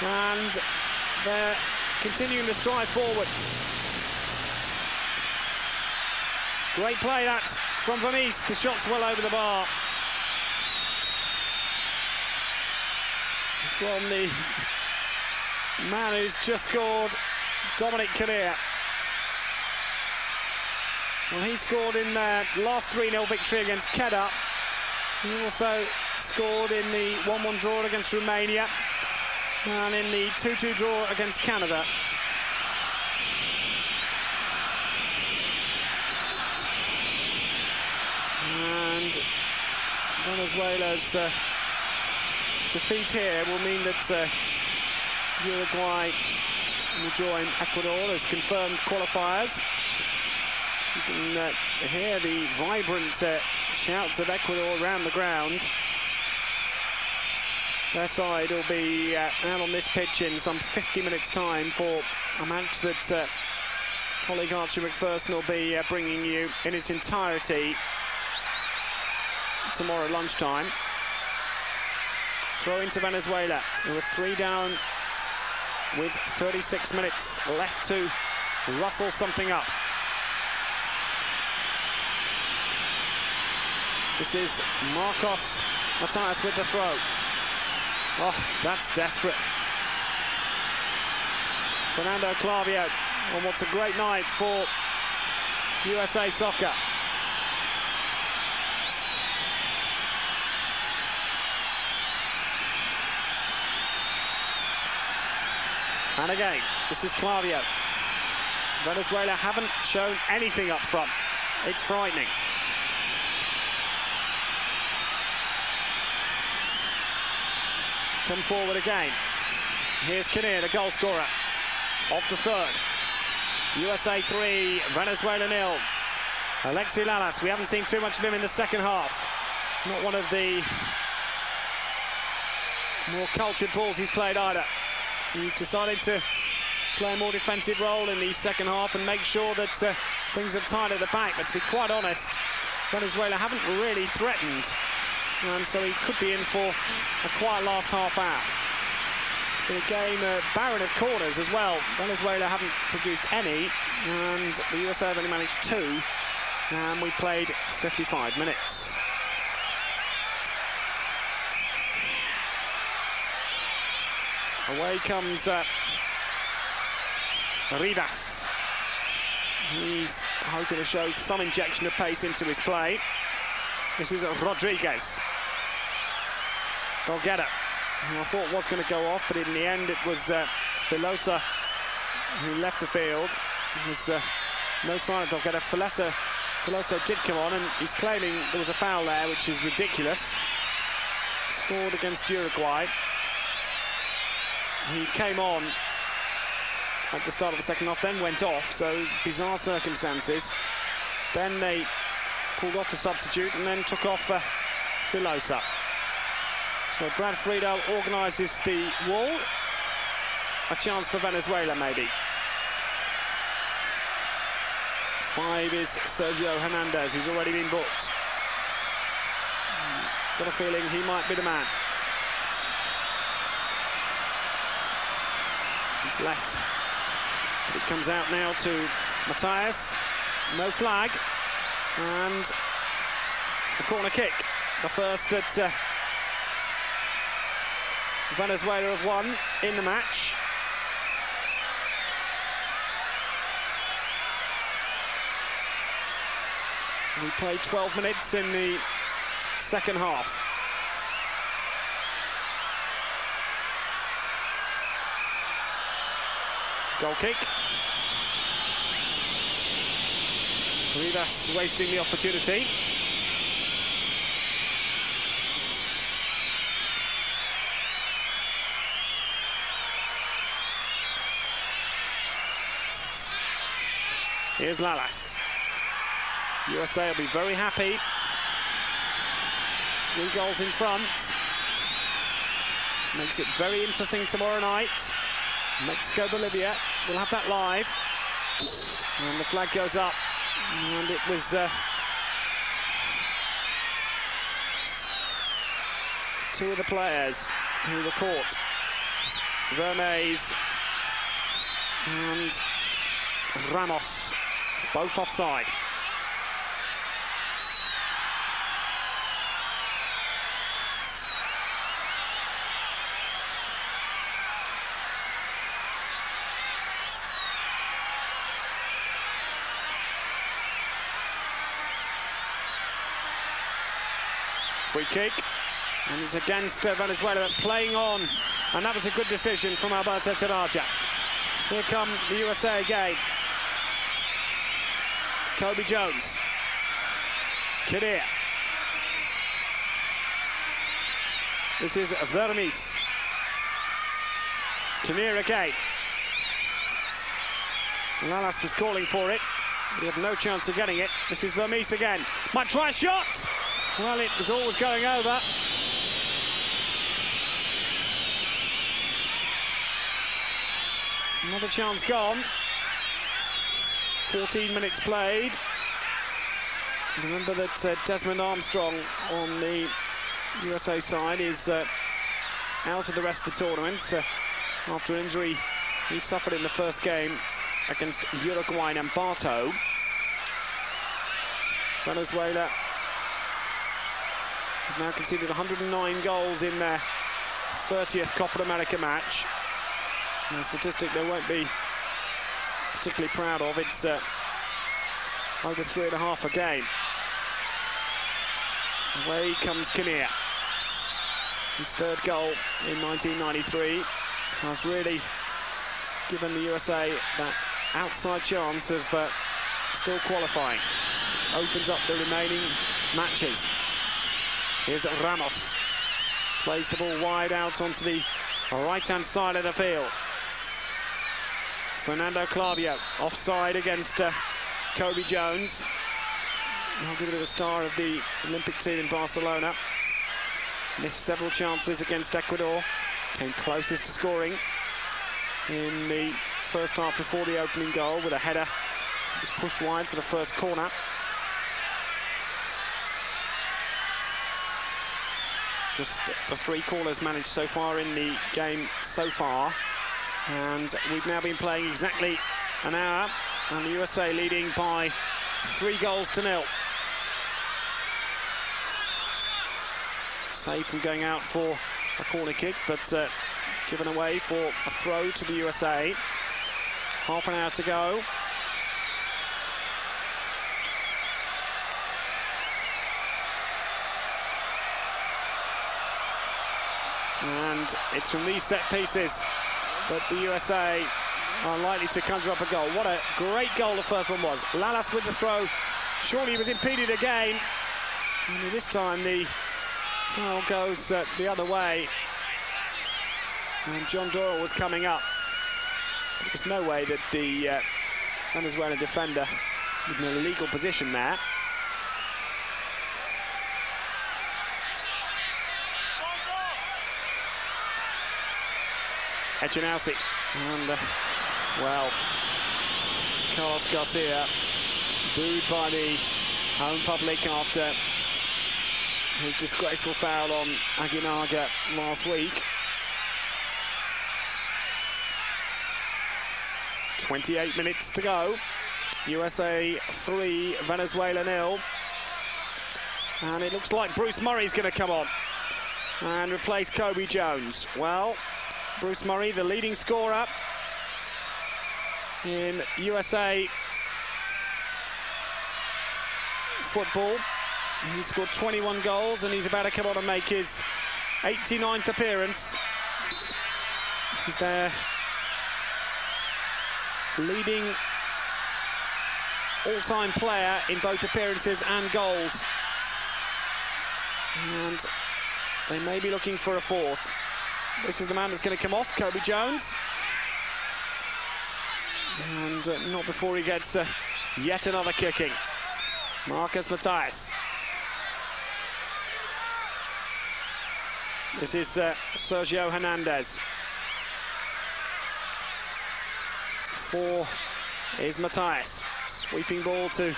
and they're continuing to stride forward. Great play that from Venice. The shot's well over the bar. From the man who's just scored, Dominic Kinnear. Well, he scored in their last 3-0 victory against Quito. He also scored in the 1-1 draw against Romania and in the 2-2 draw against Canada. And Venezuela's defeat here will mean that Uruguay will join Ecuador as confirmed qualifiers. You can hear the vibrant shouts of Ecuador around the ground. Their side will be out on this pitch in some 50 minutes' time for a match that colleague Archie McPherson will be bringing you in its entirety tomorrow lunchtime. Throw into Venezuela, who are 3 down with 36 minutes left to rustle something up. This is Marcos Matthias with the throw. Oh, that's desperate. Fernando Clavio on what's a great night for USA Soccer. And again, this is Clavio. Venezuela haven't shown anything up front. It's frightening. Come forward again. Here's Kinnear, the goal scorer, off the third. USA 3, Venezuela 0. Alexi Lalas, we haven't seen too much of him in the second half. Not one of the more cultured balls he's played either. He's decided to play a more defensive role in the second half and make sure that things are tight at the back. But to be quite honest, Venezuela haven't really threatened. And so he could be in for a quiet last half hour. It's been a game barren of corners as well. Venezuela haven't produced any, and the USA have only managed 2. And we played 55 minutes. Away comes Rivas. He's hoping to show some injection of pace into his play. This is Rodriguez. Tejada, who I thought was going to go off, but in the end it was Filosa who left the field. There was no sign of Tejada. Filosa did come on, and he's claiming there was a foul there, which is ridiculous. Scored against Uruguay. He came on at the start of the second half, then went off, so bizarre circumstances. Then they pulled off the substitute and then took off Filosa. So Brad Friedel organises the wall. A chance for Venezuela, maybe. 5 is Sergio Hernandez, who's already been booked. Got a feeling he might be the man. It's left. But it comes out now to Matthias. No flag. And a corner kick. The first that Venezuela have won in the match. We played 12 minutes in the second half. Goal kick. Rivas wasting the opportunity. Here's Lalas. USA will be very happy. 3 goals in front. Makes it very interesting tomorrow night. Mexico, Bolivia. We'll have that live. And the flag goes up. And it was 2 of the players who were caught. Vermes and Ramos, both offside. Free kick, and it's against Venezuela, playing on, and that was a good decision from Alberto Tejada. Here come the USA again. Kobe Jones. Kinnear. This is Vermes. Kinnear again. Lalas was calling for it, but he had no chance of getting it. This is Vermees again. Might try a shot! Well, it was always going over. Another chance gone. 14 minutes played. Remember that Desmond Armstrong on the USA side is out of the rest of the tournament after an injury he suffered in the first game against Uruguay and Barto. Venezuela have now conceded 109 goals in their 30th Copa America match. A statistic they won't be particularly proud of. It's over 3.5 a game. Away comes Kinnear. His third goal in 1993 has really given the USA that outside chance of still qualifying, which opens up the remaining matches. Here's Ramos. Plays the ball wide out onto the right-hand side of the field. Fernando Clavio offside against Kobe Jones. Arguably the star of the Olympic team in Barcelona. Missed several chances against Ecuador. Came closest to scoring in the first half before the opening goal with a header. It was pushed wide for the first corner. Just the 3 corners managed so far in the game so far. And we've now been playing exactly an hour, and the USA leading by 3-0. Saved from going out for a corner kick, but given away for a throw to the USA. Half an hour to go. And it's from these set pieces that the USA are likely to conjure up a goal. What a great goal the first one was. Lalas with the throw. Surely he was impeded again. Only this time the foul goes the other way. And John Doyle was coming up. There's no way that the Venezuelan defender was in an illegal position there. Echinausi, and well, Carlos Garcia booed by the home public after his disgraceful foul on Aguinaga last week. 28 minutes to go. USA 3, Venezuela 0. And it looks like Bruce Murray's going to come on and replace Kobe Jones. Well, Bruce Murray, the leading scorer in USA football. He scored 21 goals, and he's about to come on and make his 89th appearance. He's their leading all-time player in both appearances and goals. And they may be looking for a fourth. This is the man that's going to come off, Kobe Jones. And not before he gets yet another kicking. Marcus Matthias. This is Sergio Hernandez. 4 is Matthias. Sweeping ball to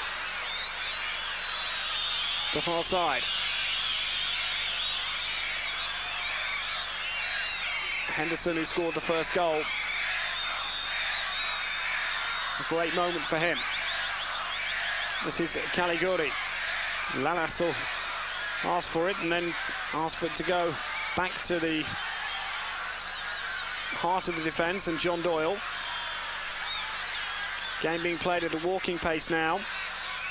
the far side. Henderson, who scored the first goal. A great moment for him. This is Caliguri. Lalas will ask for it and then ask for it to go back to the heart of the defence, and John Doyle. Game being played at a walking pace now.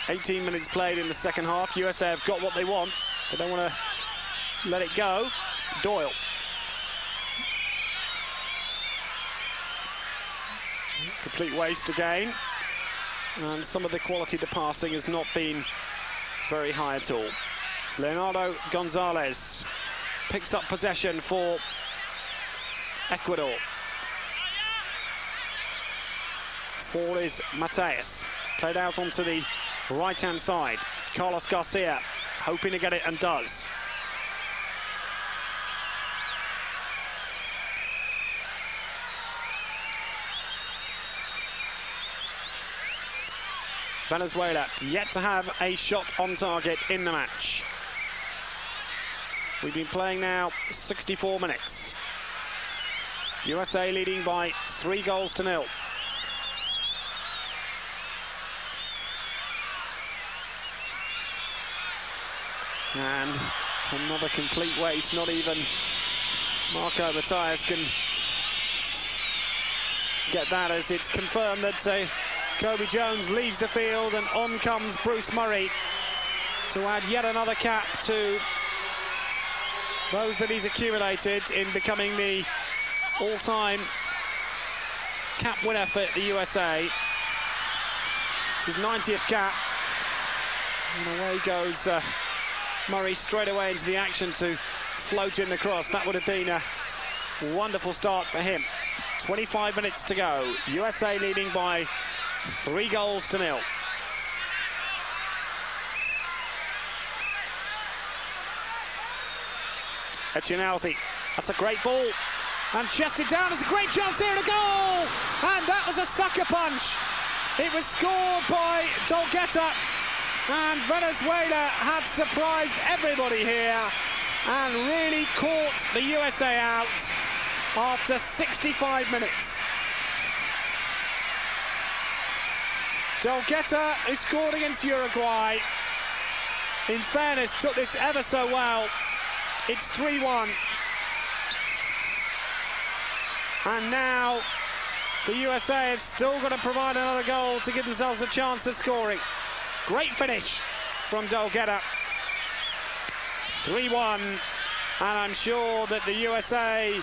18 minutes played in the second half. USA have got what they want. They don't want to let it go. Doyle. Complete waste again, and some of the quality of the passing has not been very high at all. Leonardo Gonzalez picks up possession for Four is Mateus. Played out onto the right-hand side. Carlos Garcia hoping to get it and does. Venezuela yet to have a shot on target in the match. We've been playing now 64 minutes. USA leading by 3-0. And another complete waste. Not even Marco Mateus can get that, as it's confirmed that Kobe Jones leaves the field and on comes Bruce Murray to add yet another cap to those that he's accumulated in becoming the all-time cap winner for the USA. It's his 90th cap. And away goes Murray straight away into the action to float in the cross. That would have been a wonderful start for him. 25 minutes to go. USA leading by 3-0. Echinalzi, that's a great ball. And chested down, there's a great chance here to goal! And that was a sucker punch. It was scored by Dolgetta. And Venezuela have surprised everybody here and really caught the USA out after 65 minutes. Dolgetta, who scored against Uruguay, in fairness, took this ever so well. It's 3-1. And now the USA have still got to provide another goal to give themselves a chance of scoring. Great finish from Dolgetta. 3-1. And I'm sure that the USA,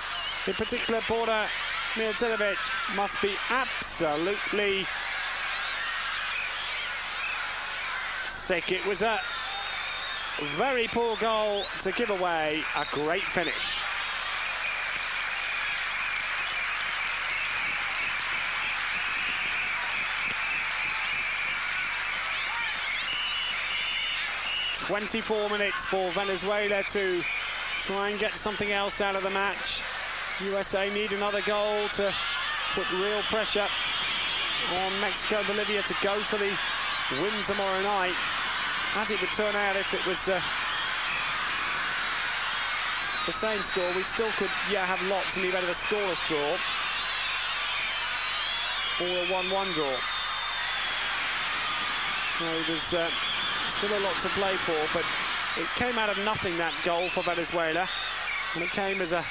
in particular Borna Mijatovic, must be absolutely sick. It was a very poor goal to give away a great finish. "24 minutes for Venezuela to try and get something else out of the match. USA need another goal to put real pressure on Mexico, Bolivia to go for the win tomorrow night. As it would turn out, if it was the same score, we still could have lots in the event of a scoreless draw or a 1-1 draw. So there's still a lot to play for, but it came out of nothing, that goal for Venezuela, and it came as a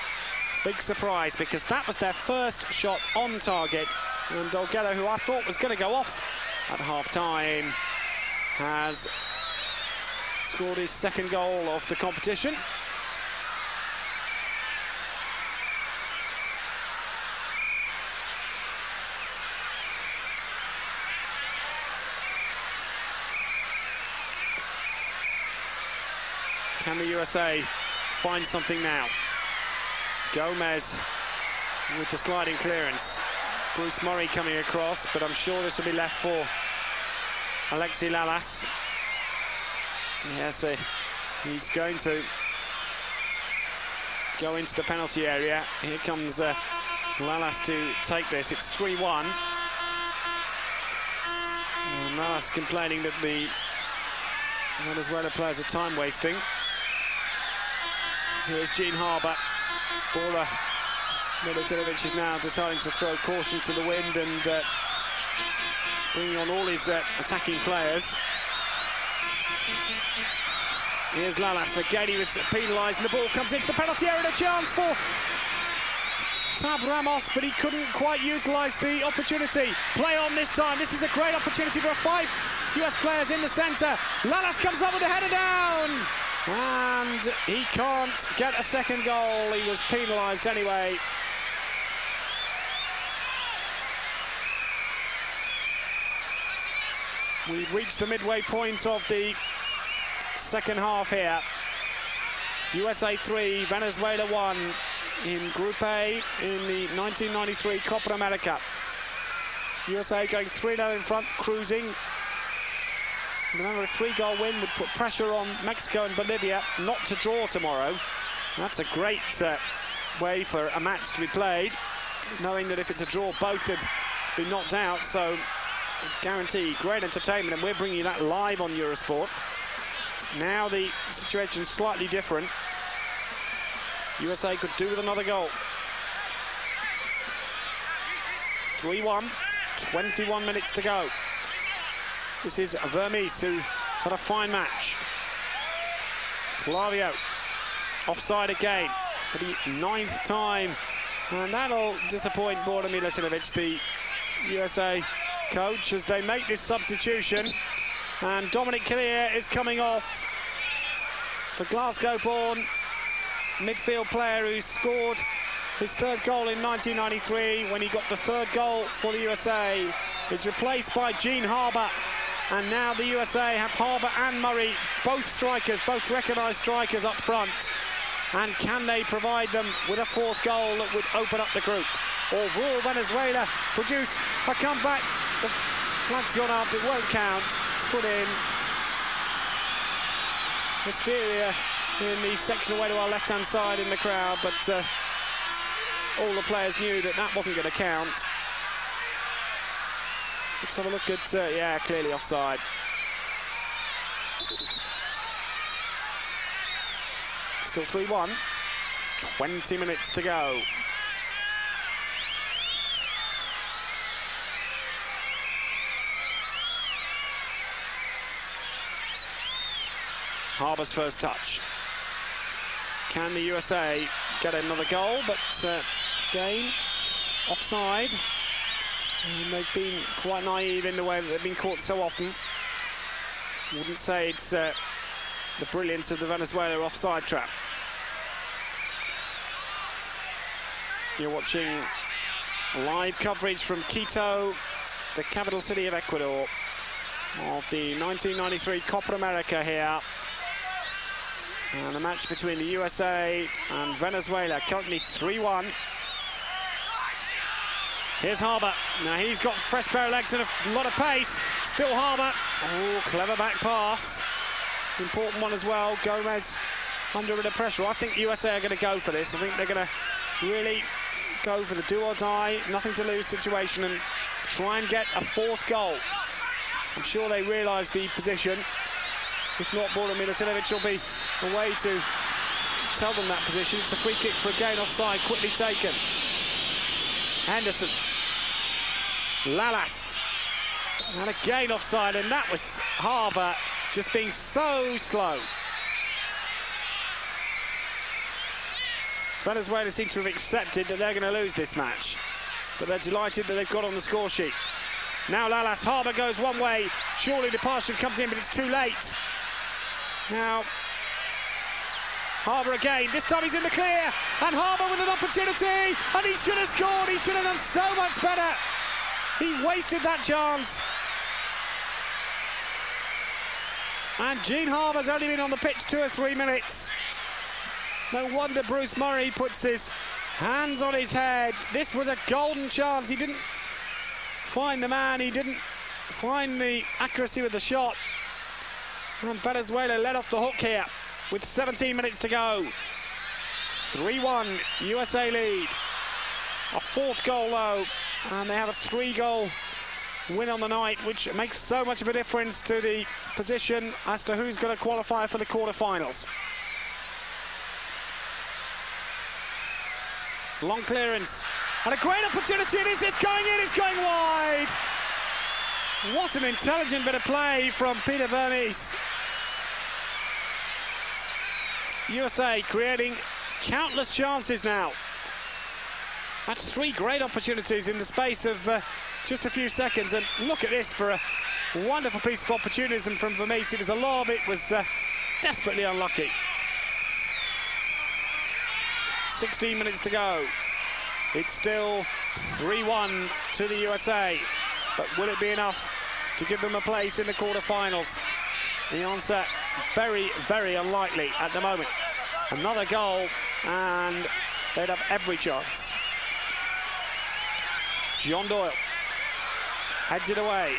big surprise because that was their first shot on target. And Dolgetta, who I thought was going to go off at half-time, has scored his second goal of the competition. Can the USA find something now? Gomez with the sliding clearance. Bruce Murray coming across, but I'm sure this will be left for Alexi Lalas. Yes, he's going to go into the penalty area. Here comes Lalas to take this. It's 3-1. And Lalas complaining that the Venezuela players are time wasting. Here's Gene Harbour. Borna Mijatovic is now deciding to throw caution to the wind and bringing on all his attacking players. Here's Lalas. Again, he was penalised, and the ball comes into the penalty area. A chance for Tab Ramos, but he couldn't quite utilise the opportunity. Play on this time. This is a great opportunity. There are 5 US players in the centre. Lalas comes up with the header down. And he can't get a second goal. He was penalised anyway. We've reached the midway point of the second half here. USA 3, Venezuela 1 in Group A in the 1993 Copa America. USA going 3-0 in front, cruising. Remember, a 3-goal win would put pressure on Mexico and Bolivia not to draw tomorrow. That's a great way for a match to be played, knowing that if it's a draw, both had been knocked out. So guarantee great entertainment, and we're bringing you that live on Eurosport. Now the situation's slightly different. USA could do with another goal. 3-1, 21 minutes to go. This is Vermes, who's had a fine match. Flavio, offside again for the 9th time. And that'll disappoint Borna Milutinovic, the USA coach, as they make this substitution. And Dominic Callear is coming off. The Glasgow-born midfield player who scored his 3rd goal in 1993 when he got the 3rd goal for the USA is replaced by Gene Harbour. And now the USA have Harbour and Murray, both strikers, both recognised strikers up front. And can they provide them with a 4th goal that would open up the group? Or will Venezuela produce a comeback? The flag's gone up, it won't count. It's put in. Estadio in the section away to our left-hand side in the crowd, but all the players knew that that wasn't going to count. Let's have a look at, yeah, clearly offside. Still 3-1, 20 minutes to go. Harbour's first touch. Can the USA get another goal? But again, offside. And they've been quite naive in the way that they've been caught so often. Wouldn't say it's the brilliance of the Venezuela offside trap. You're watching live coverage from Quito, the capital city of Ecuador, of the 1993 Copa America here. And a match between the USA and Venezuela, currently 3-1. Here's Harbour. Now he's got a fresh pair of legs and a lot of pace. Still Harbour. Oh, clever back pass. Important one as well. Gomez under a bit of pressure. I think the USA are going to go for this. I think they're going to really go for the do or die, nothing to lose situation and try and get a 4th goal. I'm sure they realise the position. If not, Borna Milutinovic will be away to tell them that position. It's a free kick for a gain offside, quickly taken. Henderson. Lalas. And again offside, and that was Harbour just being so slow. Venezuela seem to have accepted that they're going to lose this match, but they're delighted that they've got on the score sheet. Now Lalas, Harbour goes one way. Surely the pass should come to him, but it's too late. Now, Harbour again. This time he's in the clear, and Harbour with an opportunity, and he should have scored. He should have done so much better. He wasted that chance. And Gene Harbour's only been on the pitch 2 or 3 minutes. No wonder Bruce Murray puts his hands on his head. This was a golden chance. He didn't find the man. He didn't find the accuracy with the shot. And Venezuela let off the hook here with 17 minutes to go. 3-1, USA lead. A 4th goal though, and they have a 3-goal win on the night, which makes so much of a difference to the position as to who's going to qualify for the quarterfinals. Long clearance, and a great opportunity, and is this going in? It's going wide. What an intelligent bit of play from Peter Vermes. USA creating countless chances now. That's 3 great opportunities in the space of just a few seconds, and look at this for a wonderful piece of opportunism from Vermes. It was the lob, it was desperately unlucky. 16 minutes to go. It's still 3-1 to the USA, but will it be enough to give them a place in the quarterfinals? The answer, very, very unlikely at the moment. Another goal, and they'd have every chance. John Doyle. Heads it away.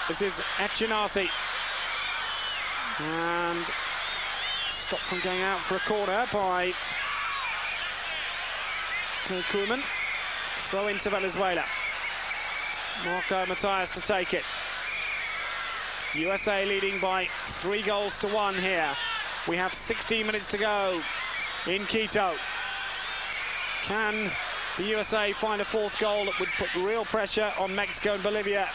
This is Echinasi. And stopped from going out for a corner by Clay Koeman. Throw into Venezuela. Marco Matias to take it. USA leading by 3-1 here. We have 16 minutes to go in Quito. Can the USA find a fourth goal that would put real pressure on Mexico and Bolivia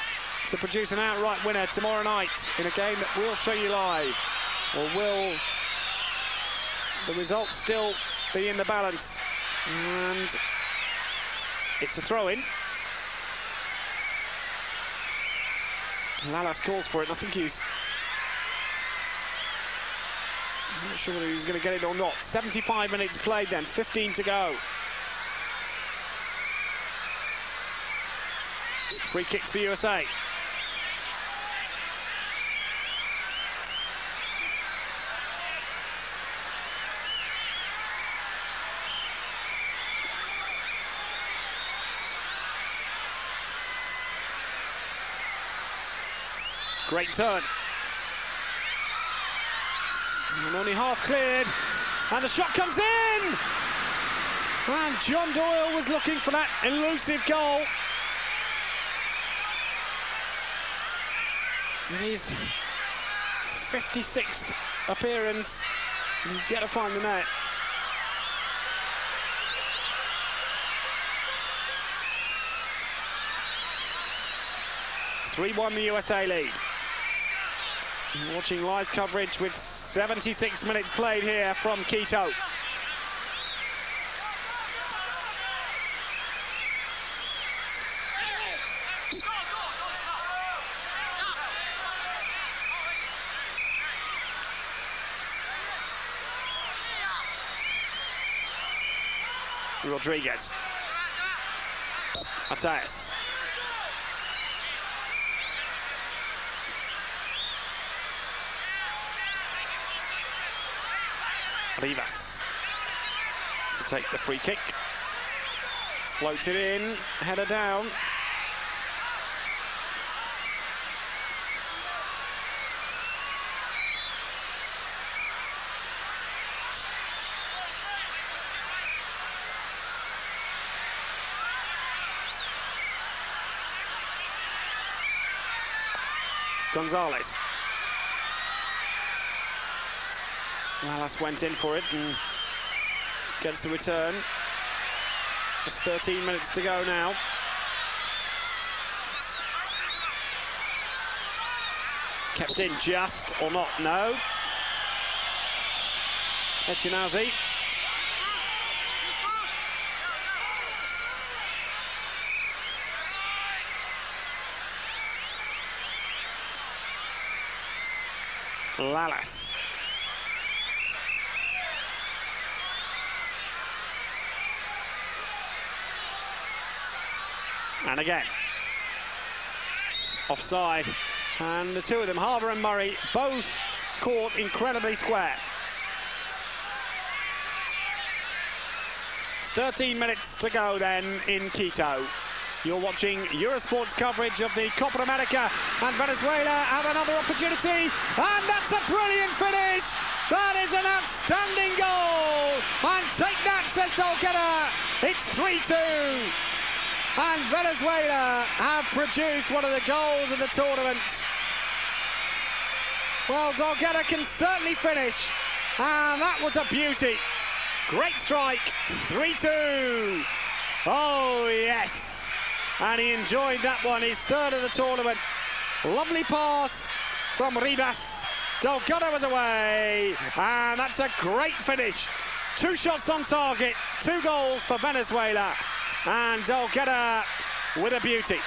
to produce an outright winner tomorrow night in a game that we'll show you live? Or will the result still be in the balance? And it's a throw-in. Lalas calls for it. I think he's... I'm not sure whether he's going to get it or not. 75 minutes played then, 15 to go. Free kick to the USA. Great turn. And only half cleared. And the shot comes in! And John Doyle was looking for that elusive goal. In his 56th appearance, and he's yet to find the net. (3-1) the USA lead. You're watching live coverage with 76 minutes played here from Quito. Rodriguez. Matias. Rivas to take the free kick. Floated in, header down. Gonzalez. Lalas went in for it and gets the return. Just 13 minutes to go now. Kept in just or not? No. Echinasi. Lalas. And again, offside, and the two of them, Harbour and Murray, both caught incredibly square. 13 minutes to go then in Quito. You're watching Eurosport's coverage of the Copa America, and Venezuela have another opportunity, and that's a brilliant finish. That is an outstanding goal, and take that, says Tejada. It's 3-2. And Venezuela have produced one of the goals of the tournament. Well, Tejada can certainly finish, and that was a beauty. Great strike, 3-2. Oh, yes. And he enjoyed that one, his third of the tournament. Lovely pass from Rivas. Tejada was away, and that's a great finish. 2 shots on target, 2 goals for Venezuela. And Tejada with a beauty.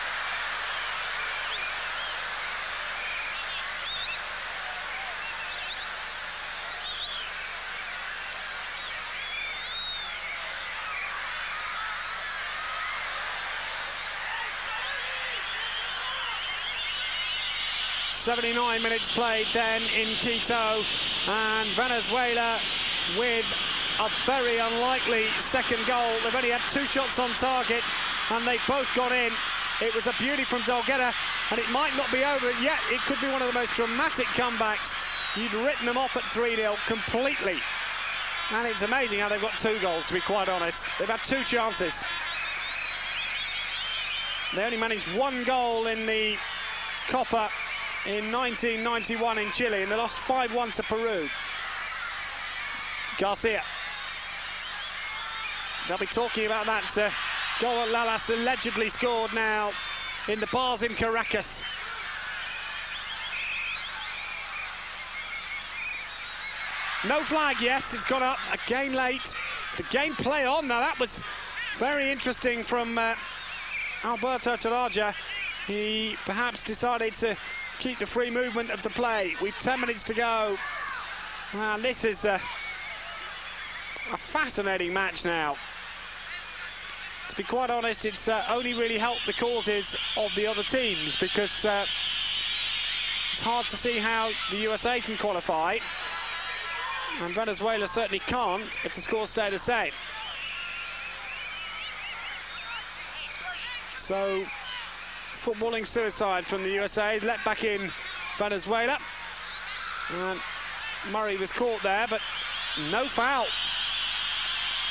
.79 minutes played then in Quito, and Venezuela with a very unlikely second goal. They've only had 2 shots on target, and they've both gone in. It was a beauty from Tejada, and it might not be over yet. It could be one of the most dramatic comebacks. You'd written them off at 3-0 completely. And it's amazing how they've got 2 goals, to be quite honest. They've had 2 chances. They only managed 1 goal in the Copa in 1991 in Chile, and they lost 5-1 to Peru. Garcia. They'll be talking about that goal that Lalas allegedly scored now in the bars in Caracas. No flag, yes, it's gone up again late. The game play on now. That was very interesting from Alberto Tejada. He perhaps decided to keep the free movement of the play. We've 10 minutes to go. And this is a fascinating match now. To be quite honest, it's only really helped the causes of the other teams, because it's hard to see how the USA can qualify. And Venezuela certainly can't if the scores stay the same. So, footballing suicide from the USA, let back in Venezuela. And Murray was caught there, but no foul.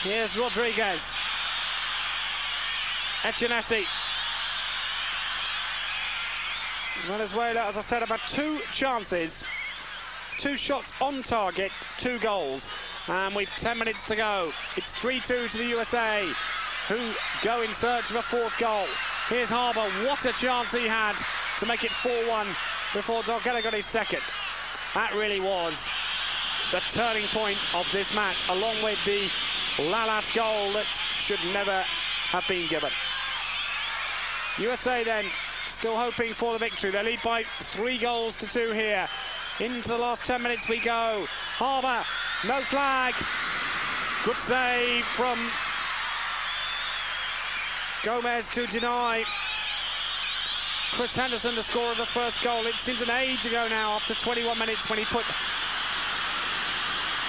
Here's Rodriguez. Echanesi. Venezuela, as I said, about 2 chances. 2 shots on target, 2 goals. And we've 10 minutes to go. It's 3-2 to the USA, who go in search of a 4th goal. Here's Harbour. What a chance he had to make it 4-1 before Tejada got his 2nd. That really was the turning point of this match, along with the Lalas goal that should never have been given. USA then still hoping for the victory. They lead by 3-2 here. Into the last 10 minutes we go. Harbour, no flag. Good save from Gomez to deny Chris Henderson the score of the first goal. It seems an age ago now, after 21 minutes, when he put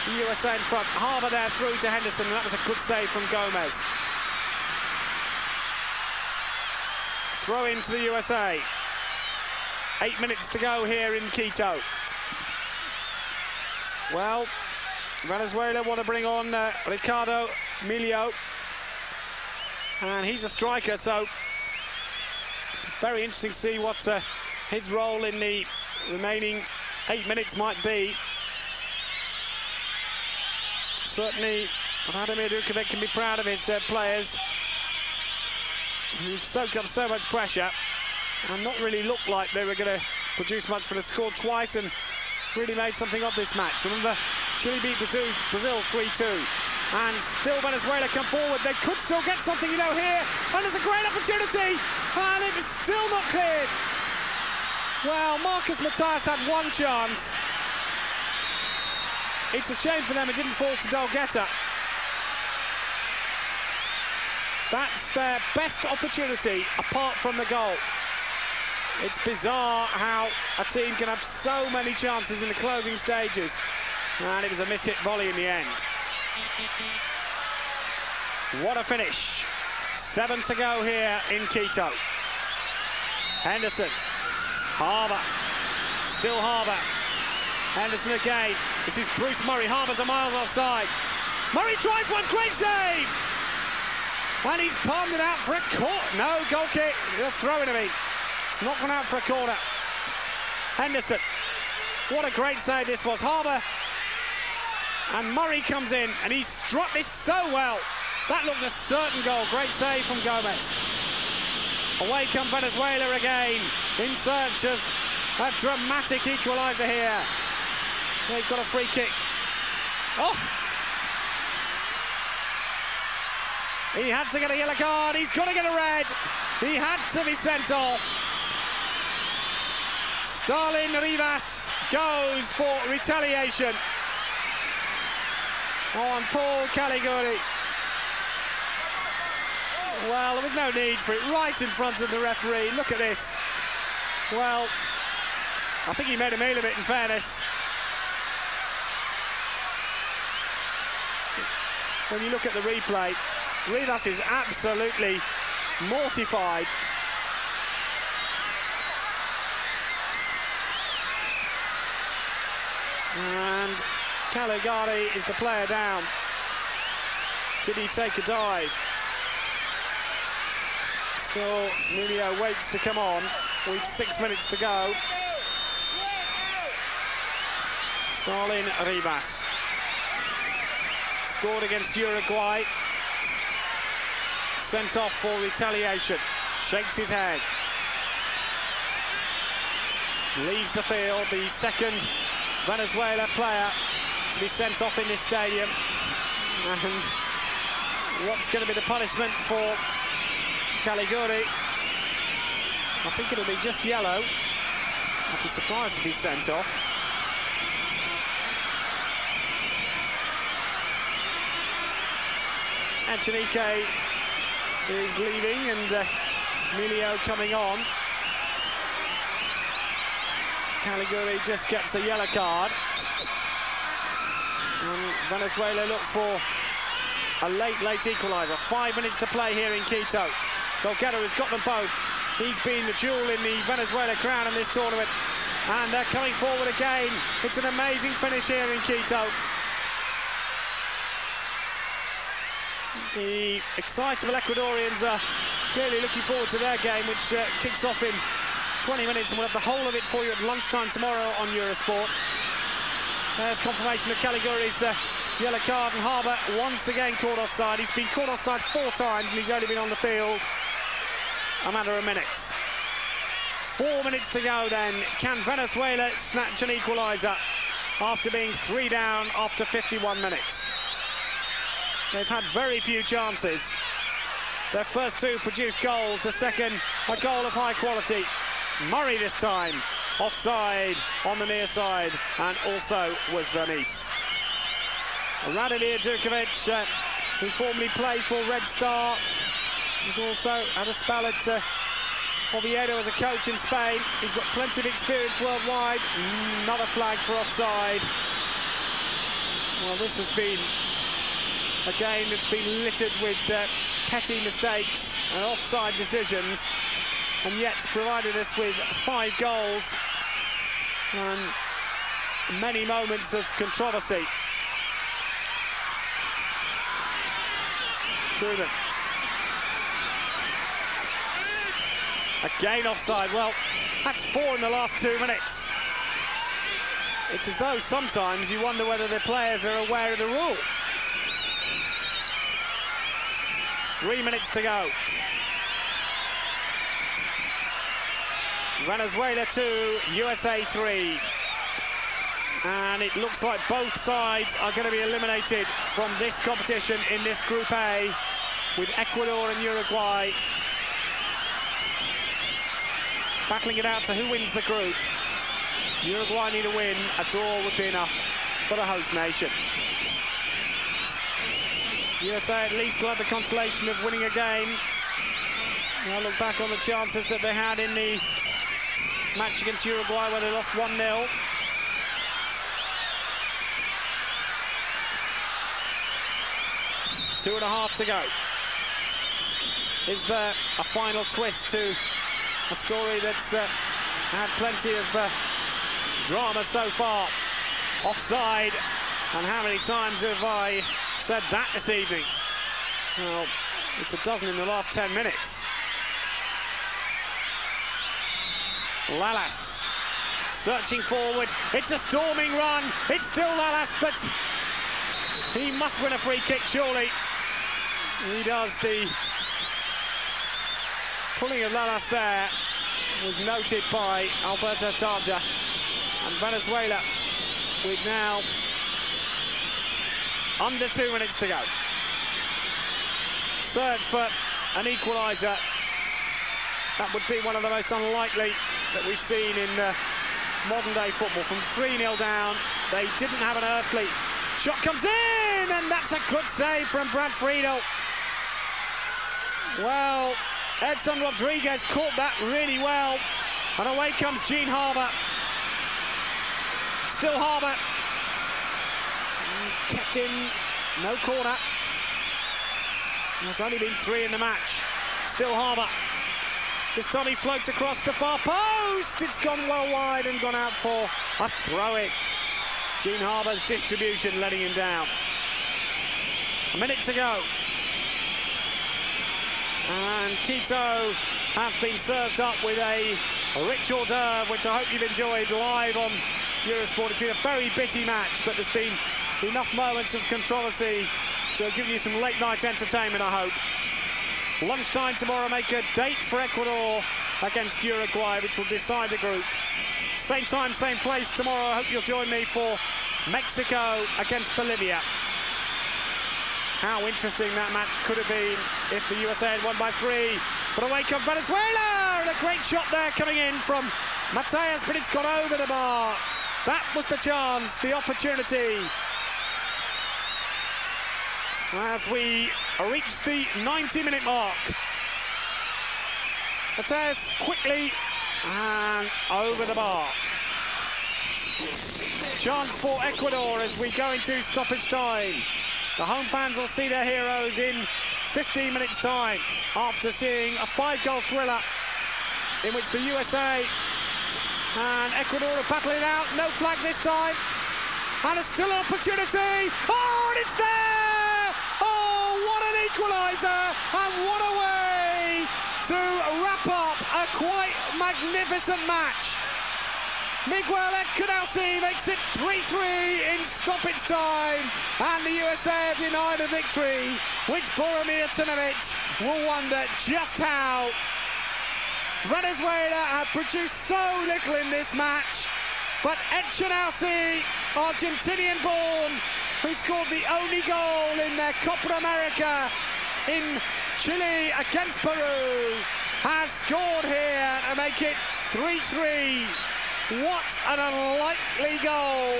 the USA in front. Harbour there through to Henderson, and that was a good save from Gomez. Throw in to the USA. 8 minutes to go here in Quito. Well, Venezuela want to bring on Ricardo Milio, and he's a striker, so very interesting to see what his role in the remaining 8 minutes might be. Certainly, Vladimir Dukovic can be proud of his players, who've soaked up so much pressure and not really looked like they were going to produce much, for the score twice and really made something of this match. Remember, Chile beat Brazil 3-2, and still Venezuela come forward. They could still get something, you know, here, and there's a great opportunity, and it was still not cleared. Well, Marcus Matthias had 1 chance. It's a shame for them it didn't fall to Tejada. That's their best opportunity apart from the goal. It's bizarre how a team can have so many chances in the closing stages. And it was a miss-hit volley in the end. What a finish. 7 to go here in Quito. Henderson. Harbour. Still Harbour. Henderson again. This is Bruce Murray. Harbour's a miles offside. Murray tries one, great save! And he's palmed it out for a corner. No, goal kick. They'll throw it, I mean. It's not gone out for a corner. Henderson. What a great save this was. Harbour. And Murray comes in, and he struck this so well. That looked a certain goal. Great save from Gomez. Away come Venezuela again, in search of a dramatic equaliser here. They've got a free kick. Oh! He had to get a yellow card. He's got to get a red. He had to be sent off. Stalin Rivas goes for retaliation on Paul Caligari. Well, there was no need for it, right in front of the referee. Look at this. Well, I think he made a meal of it, in fairness. When you look at the replay, Rivas is absolutely mortified. And Caligari is the player down. Did he take a dive? Still, Emilio waits to come on. We've 6 minutes to go. Stalin Rivas. Scored against Uruguay. Sent off for retaliation. Shakes his head. Leaves the field, the second Venezuela player to be sent off in this stadium. And what's going to be the punishment for Caligari? I think it'll be just yellow. I'd be surprised if he's sent off. Echenique is leaving and Emilio coming on. Caligari just gets a yellow card. And Venezuela look for a late equaliser. 5 minutes to play here in Quito. Tejada has got them both. He's been the jewel in the Venezuela crown in this tournament. And they're coming forward again. It's an amazing finish here in Quito. The excitable Ecuadorians are clearly looking forward to their game, which kicks off in 20 minutes, and we'll have the whole of it for you at lunchtime tomorrow on Eurosport. There's confirmation of Caligari's yellow card, and Harbour once again caught offside. He's been caught offside 4 times, and he's only been on the field a matter of minutes. 4 minutes to go then. Can Venezuela snatch an equaliser after being 3 down after 51 minutes? They've had very few chances. Their first 2 produced goals, the second a goal of high quality. Murray this time, offside on the near side, and also was Vernice. Radomir Dukovic, who formerly played for Red Star, he's also had a spell at Oviedo as a coach in Spain. He's got plenty of experience worldwide. Another flag for offside. Well, this has been a game that's been littered with petty mistakes and offside decisions, and yet provided us with 5 goals and many moments of controversy. Truman. Again offside. Well, that's 4 in the last 2 minutes. It's as though sometimes you wonder whether the players are aware of the rule. 3 minutes to go. Venezuela 2, USA 3. And it looks like both sides are going to be eliminated from this competition in this Group A, with Ecuador and Uruguay battling it out to who wins the group. Uruguay need a win. A draw would be enough for the host nation. USA at least will have the consolation of winning a game. Now look back on the chances that they had in the match against Uruguay, where they lost 1-0. Two and a half to go. Is there a final twist to a story that's had plenty of drama so far? Offside, and how many times have I said that this evening? Well, it's a dozen in the last 10 minutes. Lalas searching forward. It's a storming run. It's still Lalas, but he must win a free kick, surely. He does. The pulling of Lalas there was noted by Alberto Tarja. And Venezuela with now under 2 minutes to go. Search for an equaliser. That would be one of the most unlikely that we've seen in modern day football. From 3-0 down, they didn't have an earthly. Shot comes in, and that's a good save from Brad Friedel. Well, Edson Rodriguez caught that really well, and away comes Gene Harbour. Still Harbour. Kept in, no corner. There's only been 3 in the match. Still Harbour. This time he floats across the far post. It's gone well wide and gone out for a throw-in. Gene Harbour's distribution letting him down. A minute to go. And Quito has been served up with a rich hors d'oeuvre, which I hope you've enjoyed live on Eurosport. It's been a very bitty match, but there's been enough moments of controversy to have given you some late night entertainment, I hope. Lunchtime tomorrow, make a date for Ecuador against Uruguay, which will decide the group. Same time, same place tomorrow. I hope you'll join me for Mexico against Bolivia. How interesting that match could have been if the USA had won by 3. But away comes Venezuela, and a great shot there coming in from Mateus, but it's gone over the bar. That was the chance, the opportunity. As we reach the 90-minute mark. Mateus quickly and over the bar. Chance for Ecuador as we go into stoppage time. The home fans will see their heroes in 15 minutes time after seeing a 5-goal thriller in which the USA and Ecuador are battling out. No flag this time. And it's still an opportunity. Oh, and it's there! Oh, what an equaliser! And what a way to wrap up a quite magnificent match. Miguel Canalsi makes it 3-3 in stoppage time, and the USA have denied a victory, which Boromir Tinovic will wonder just how. Venezuela have produced so little in this match, but Canalsi, Argentinian-born, who scored the only goal in their Copa America in Chile against Peru, has scored here to make it 3-3. What an unlikely goal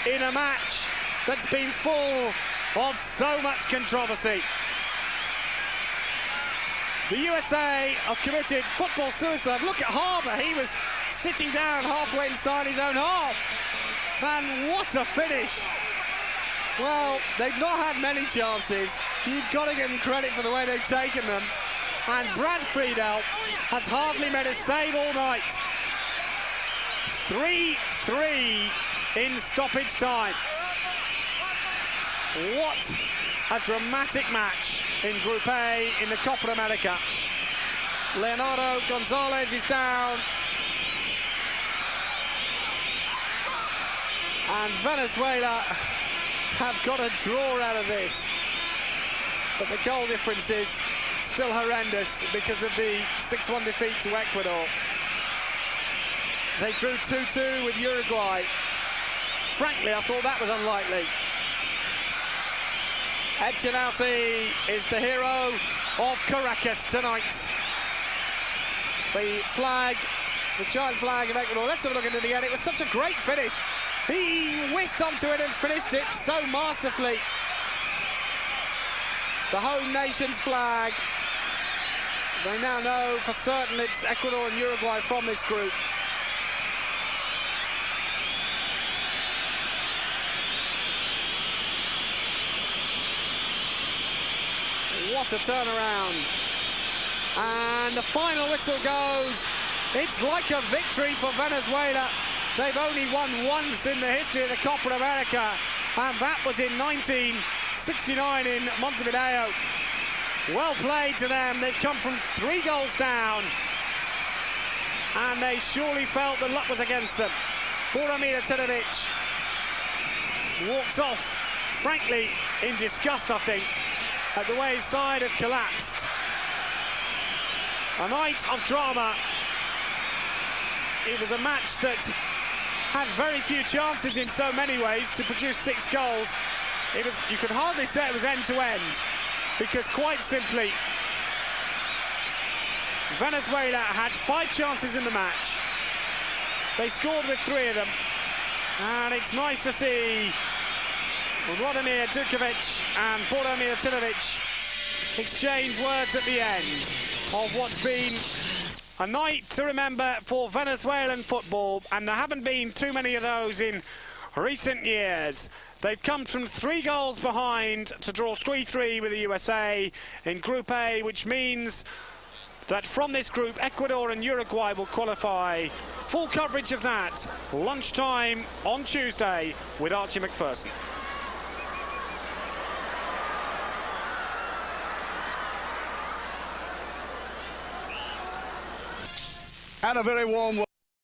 in a match that's been full of so much controversy. The USA have committed football suicide. Look at Harbour, he was sitting down halfway inside his own half. And what a finish. Well, they've not had many chances. You've got to give them credit for the way they've taken them. And Brad Friedel has hardly made a save all night. 3-3 in stoppage time. What a dramatic match in Group A in the Copa America. Leonardo Gonzalez is down. And Venezuela have got a draw out of this. But the goal difference is still horrendous because of the 6-1 defeat to Ecuador. They drew 2-2 with Uruguay. Frankly, I thought that was unlikely. Canalsi is the hero of Caracas tonight. The flag, the giant flag of Ecuador. Let's have a look at it again. It was such a great finish. He whisked onto it and finished it so masterfully. The home nation's flag. They now know for certain it's Ecuador and Uruguay from this group. What a turnaround. And the final whistle goes. It's like a victory for Venezuela. They've only won once in the history of the Copa America, and that was in 1969 in Montevideo. Well played to them. They've come from 3 goals down, and they surely felt the luck was against them. Boromir Tinovic walks off, frankly, in disgust, I think, at the way his side have collapsed. A night of drama. It was a match that had very few chances in so many ways to produce 6 goals. It was, you could hardly say it was end-to-end, because quite simply, Venezuela had 5 chances in the match. They scored with 3 of them, and it's nice to see Radomir Dukovic and Boromir Tinovic exchange words at the end of what's been a night to remember for Venezuelan football, and there haven't been too many of those in recent years. They've come from 3 goals behind to draw 3-3 with the USA in Group A, which means that from this group, Ecuador and Uruguay will qualify. Full coverage of that, lunchtime on Tuesday with Archie McPherson. And a very warm